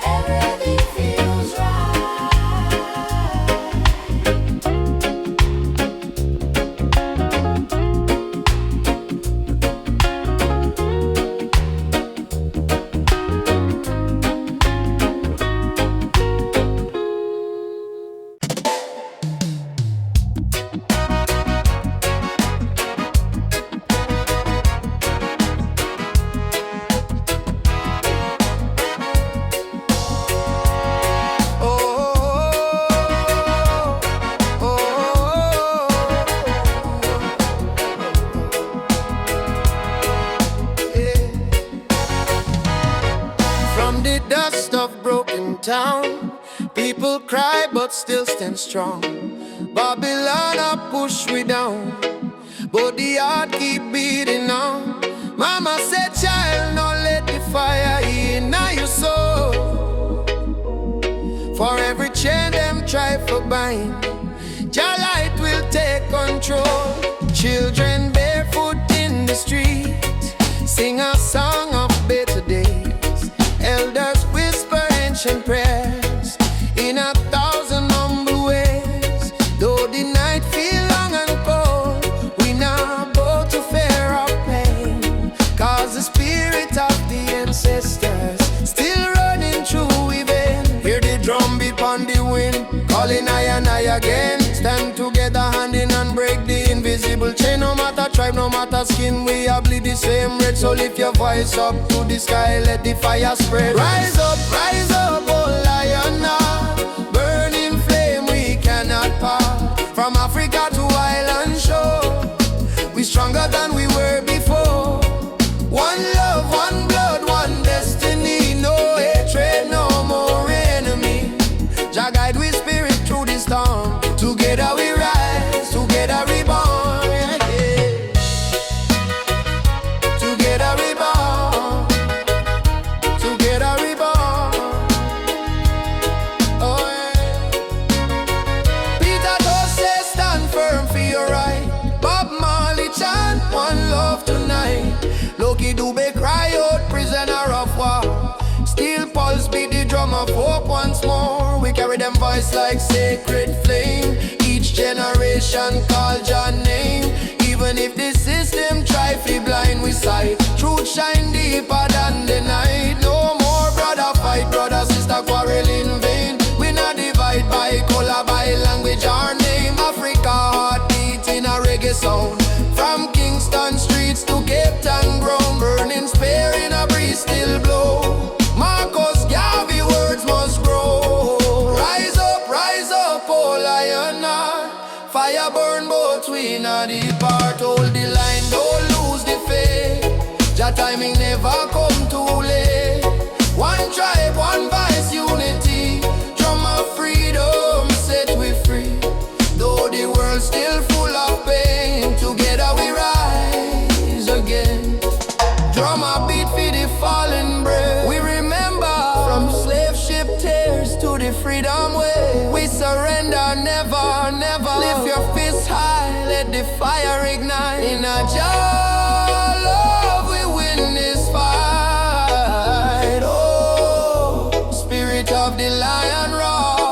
Everything feels right. From the dust of broken town, people cry but still stand strong. Babylon a push we down, but the heart keep beating on. Mama said, child, no let the fire in your soul. For every chain them try for bind, your light will take control. Children barefoot in the street sing a song of better days. Elders whisper ancient prayers in 1,000 humble ways. Though the night feel long and cold, we not bow to fear or pain. Cause the spirit of the ancestors still running through we vein. Hear the drum beat on the wind, calling I and I again. Stand together hand in hand, break the invisible chain. No matter tribe, no matter skin, we all bleed the same red. So lift your voice up to the sky, let the fire spread. Rise up, oh lion now. Burning flame we cannot part. From Africa to island shore, we stronger than we were before. One love, one blood, one destiny. No hatred, no more enemy. Jah guide we spirit through the storm. Together we rise, together we born. Yeah. Together we born. Together we born. Oh yeah. Peter Tosh says stand firm for your right. Bob Marley chant one love tonight. Loki Dube cry out prisoner of war. Steel pulse beat the drum of hope once more. We carry them voice like sacred flame. Each generation call Jah name. Even if the system try to blind we sight, truth shine deeper than the night. No more brother fight, brother sister quarrel in vain. We not divide by color, by language or name. Africa heartbeat in a reggae sound. From Kingston streets to Cape Town ground, burning spear in a breeze still blow. Marcus Garvey words must grow. Rise up, oh lion heart. Fire burn both we not depart. Hold the line, don't lose the faith. Jah timing never come too late. One tribe, one vice, unity. Drum of freedom set we free. Though the world still full of pain, together we rise again. Drum a beat for the fallen brave. We remember from slave ship tears to the freedom way. We surrender never, never. Lift your fists high, let the fire ignite. In a Jah love we win this fight. Oh, spirit of the lion roar.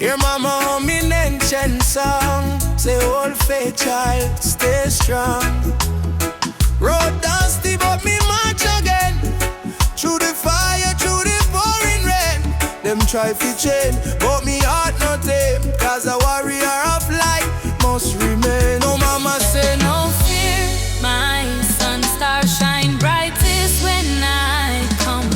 Your mama hum me ancient song, say old faith child, stay strong. Road dusty but me march again, through the fire, through the pouring rain. Them try to chain, but me heart not tame, cause a warrior of light must remain. No mama say no fear, my sun star shine brightest when I come.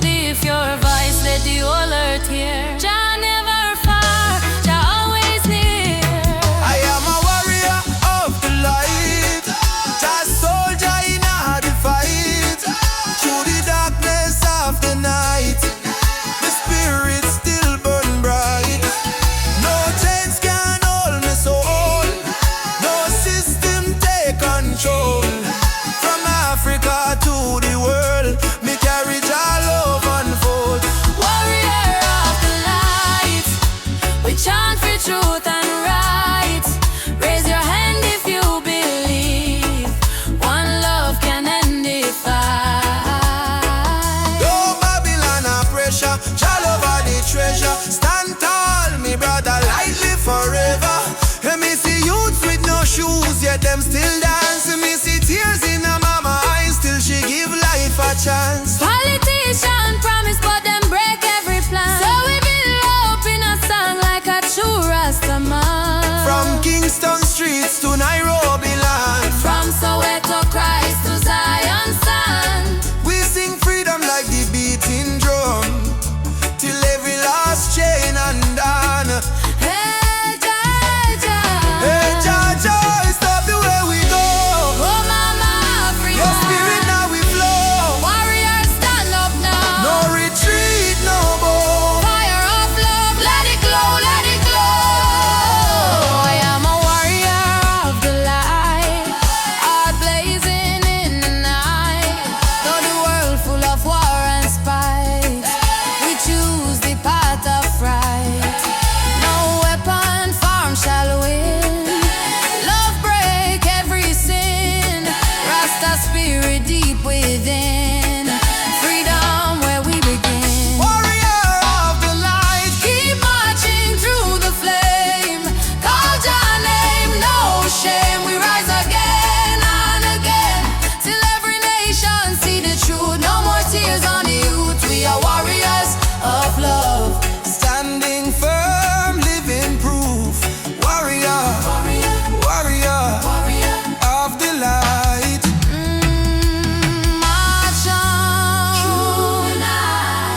Lift your voice, let the whole earth hear. Jah never far, Jah always near. I am a warrior of the light, just soldier in a the fight. Through the darkness of the night, the spirit still burn bright. No chains can hold me soul, no system take control. From Africa to the world, me carry Jah love unfold. Warrior of the light, we chant for truth and right. Raise your hand if you believe one love can end the fight. No Babylon a pressure, Jah love are the treasure. Stand tall, me brother, lightly forever. And me see youths with no shoes, yet them still dance. And me see tears in a mama eyes, still she give life a chance. Politician promise, but them break every plan. So we build hope in a song like a true Rastaman. From Kingston streets to Nairobi land, From Soweto Christ to Zion stand. we sing freedom like the beating drum, till every last chain undone. Hey, Jah, Jah. Hey Jah, Jah, stop the way we go. Oh, Mama Africa. Your spirit now we flow. Warriors stand up now. No retreat, no more. Fire of love, let it glow, let it glow. I am a warrior of the light, heart blazing in the night. Though the world full of war and spite, we choose the path of right. No weapon formed shall win. Love break every sin. Rasta spirit deep within. Freedom where we begin. Warrior of the light, Keep marching through the flame. Call Jah name, no shame. We rise again and again, till every nation see the truth. No more tears on the youth. We are warriors of love. standing firm, living proof. Warrior, warrior of the light. March on,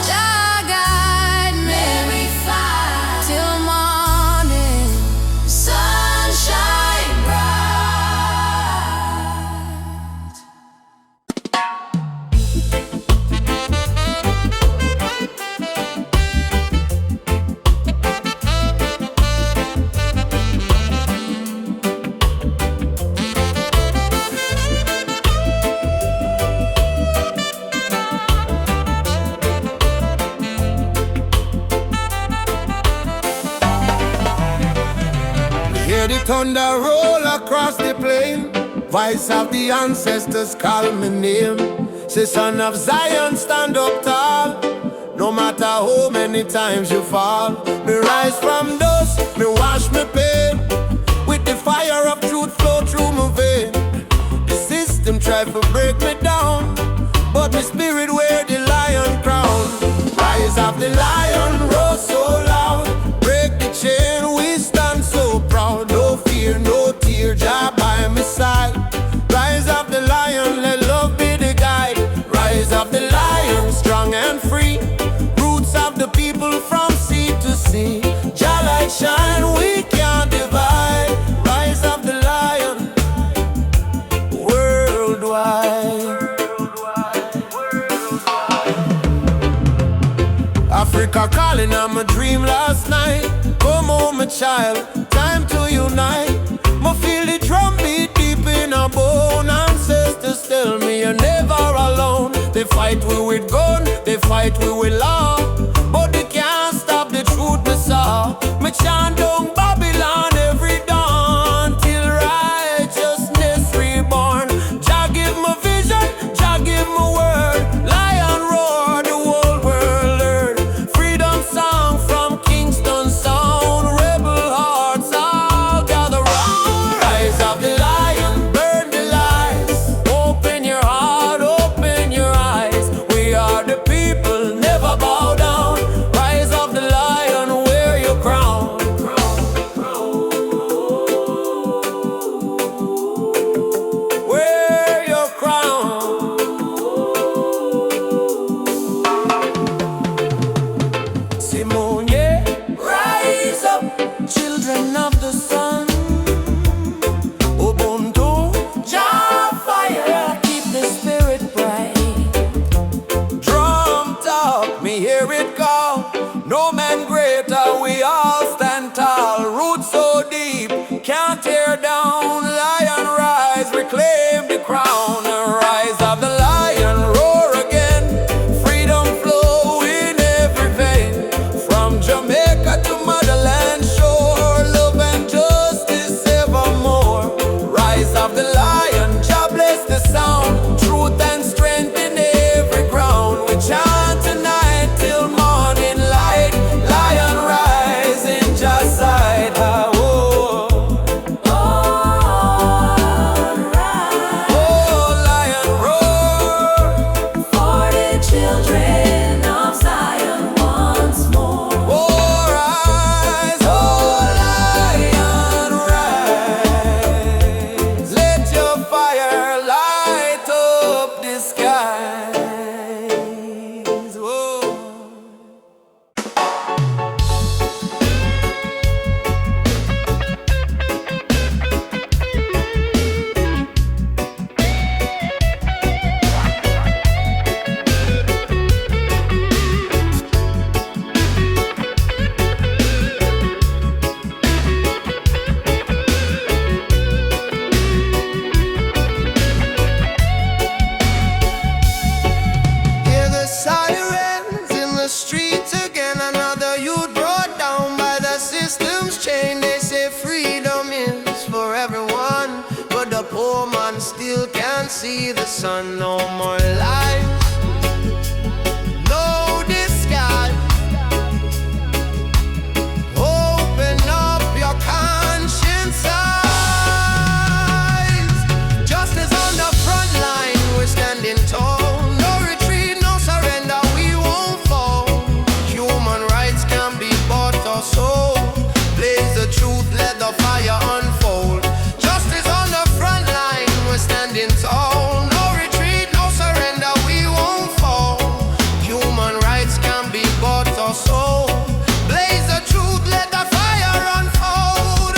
Jah guide me till morning, sunshine bright. Hear the thunder roll across the plain. Voice of the ancestors call me name. Say son of Zion, stand up tall. No matter how many times you fall. Me rise from dust, me wash me pain. With the fire of truth flow through my vein. The system try to break me down, but my spirit wear the lion crown. Rise of the lion, roar so loud. Break the chain, we stand so proud. No fear, no tear, Jah by my side. Rise of the lion, let love be the guide. Rise of the lion, strong and free. Roots of the people from sea to sea. Jah light shine, we can't divide. Rise of the lion, worldwide. Africa calling, I'm a dream last night. Come home, my child, time to unite. Me feel the drum beat deep in our bone. Ancestors tell me you're never alone. They fight we with gun, they fight we with law, but they can't stop the truth me saw. Me chant down Babylon every dawn, till righteousness reborn. Jah give me vision, Jah give me word. Lion roar, the whole world learn. Freedom song from Kingston sound. system's chained. They say freedom is for everyone, but the poor man still can't see the sun. No more lies, no disguise. Open up your conscience eyes. Justice on the front line, we're standing tall. No retreat, no surrender, we won't fall. Human rights can be bought or sold. Blaze the truth, let the fire unfold. Justice on the front line, we're standing tall. No retreat, no surrender, we won't fall. Human rights can be bought or sold. Blaze the truth, let the fire unfold.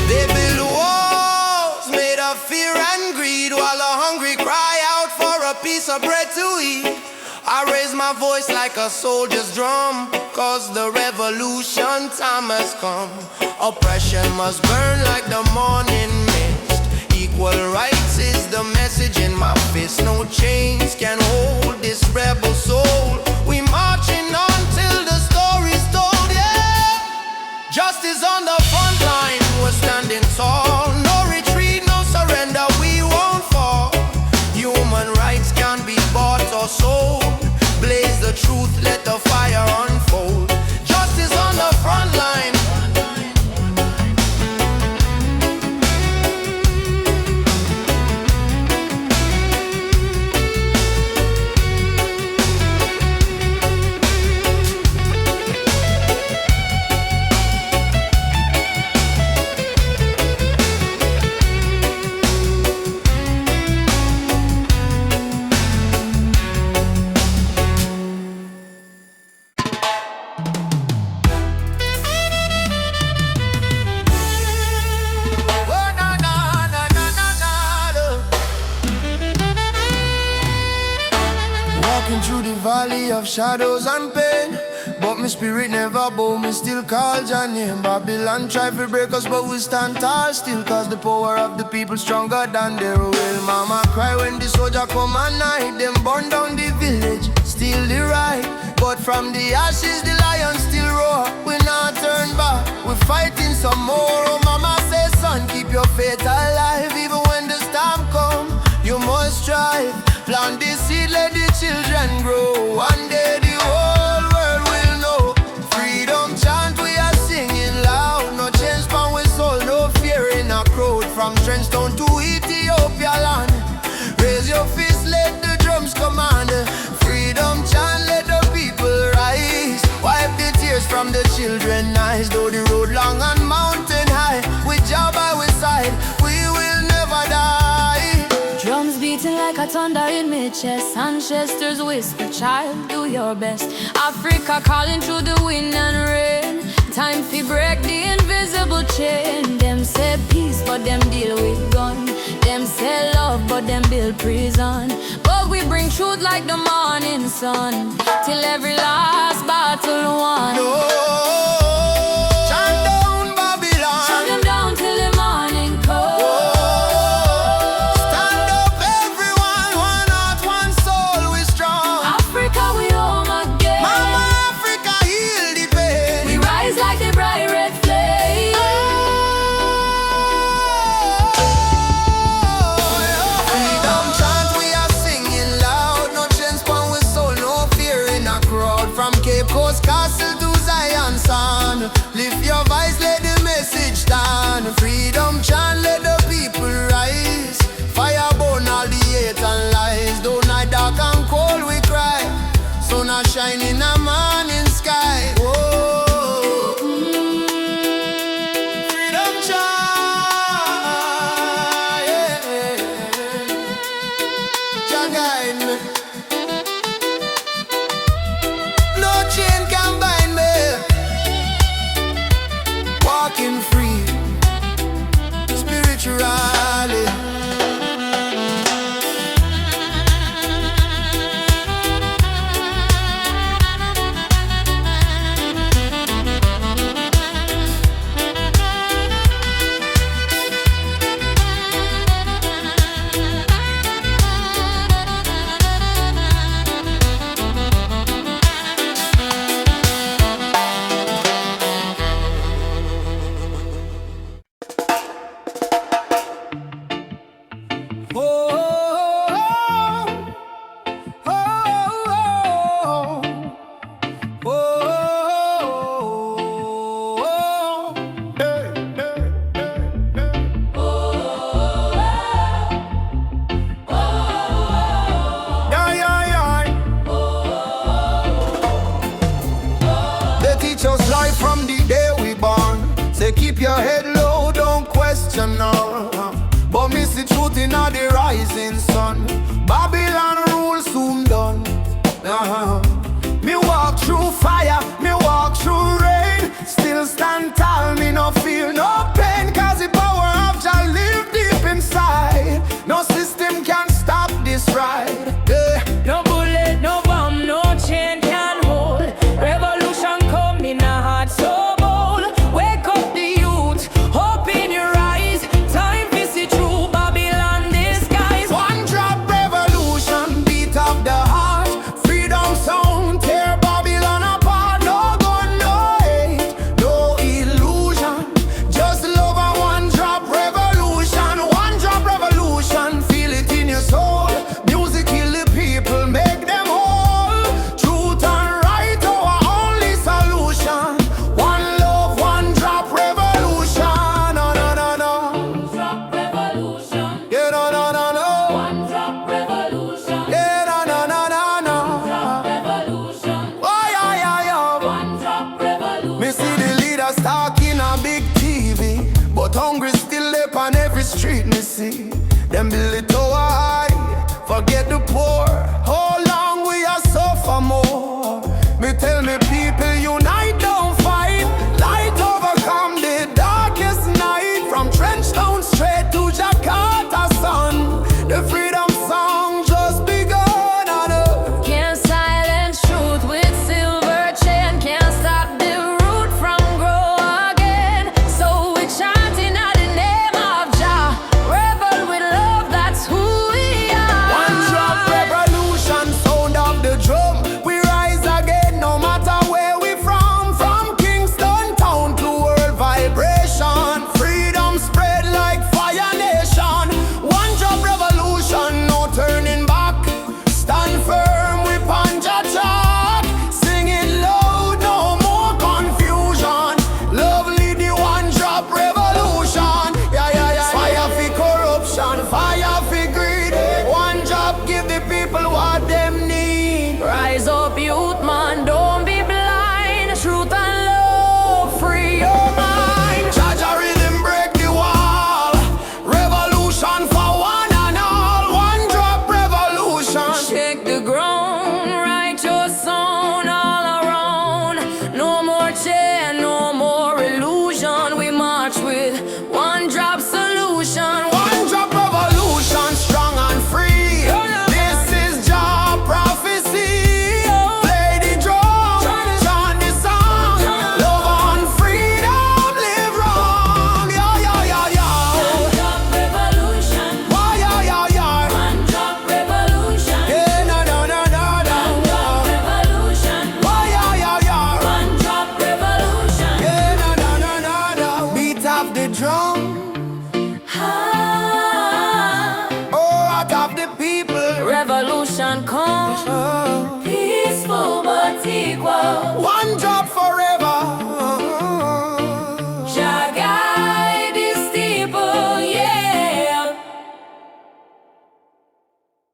They build walls made of fear and greed, while the hungry cry out for a piece of bread to eat. I raise my voice like a soldier's drum, cause the revolution time has come. Oppression must burn like the morning mist. Equal rights is the message in my fist. No chains can hold this rebel soul. We marching on till the story's told, yeah. Justice on the front line, we're standing tall. No retreat, no surrender, we won't fall. Human rights can be bought or sold. Blaze the truth, let the fire unfold. Justice on the front line. Walking through the valley of shadows and pain, but my spirit never bow, me still call your name. Babylon try to break us, but we stand tall still, cause the power of the people stronger than their will. Mama cry when the soldier come at night. Them burn down the village, steal the right, but from the ashes the lion still roar. We not turn back, we fighting some more. Oh mama say son, keep your faith alive. Even when the storm come, you must strive. Plant the seed, let the children grow. One day the whole world will know. Freedom chant we are singing loud. No change from we soul, no fear in a crowd. From Trenchtown to Ethiopia land, raise your fist, let the drums command. Freedom chant, let the people rise. Wipe the tears from the children's eyes. Though the road long and mountain high, with Jah by we side, we will never die. Drums beating like a thunder in my chest. Ancestors whisper, child, do your best. Africa calling through the wind and rain. Time to break the invisible chain. Them say peace, but them deal with gun. Them say love, but them build prison. But we bring truth like the morning sun, till every last battle won. No. Chant down Babylon. Chant them down till the morning comes. Stand up everyone, one heart, one soul, we strong. Africa, we home again. Mama Africa, heal the pain. We rise like the bright red flame. Freedom chant we are singing loud. No chains pon we soul, no fear in a crowd. From Cape Coast Castle to Zion Sound. From the day we born, say keep your head low, don't question no. But miss the truth in the rising sun. Babylon rule soon done. Me walk through fire, me walk through rain, still stand tall, me no feel no pain. Cause the power of Jah live deep inside. No system can stop this ride. No bullet, no bomb, no chain can hold. Revolution come in a heart so bold. Wake up the youth, hope in your eyes. Time to see through Babylon disguise. One drop revolution, beat up the heart. Freedom sound, tear Babylon apart. No gun, no hate, no illusion. Just love and one drop revolution. One drop revolution, feel it in your soul. Music kill the people, make them whole. Truth and right, our only solution. One love, one drop revolution. No, no, no, no. One drop revolution. Yeah, no, no, no, no. One drop revolution. Yeah, no, no, no, no, no. Drop revolution. Oh, yeah, yeah, yeah. One drop revolution. Me see the leaders talking on big TV, but hungry still up on every street me see. Them build it tower high, forget the poor. How long we are suffer more? Me tell me people unite, don't fight. Light overcome the darkest night. From Trenchtown straight to Jakarta sun. The freedom song just begun. Can't silence truth with silver chain. Can't stop the root from grow again. So we chanting at the name of Jah. Rebel with love, that's who we are. One drop revolution, sound of the drum. We rise again, no matter where we from. From Kingston town to world vibration. Freedom spread like fire nation. One drop revolution, no turning back. Stand firm, we punch a track. Sing it loud, no more confusion. Lovely the one drop revolution. Yeah, yeah, yeah. Fire for corruption, fire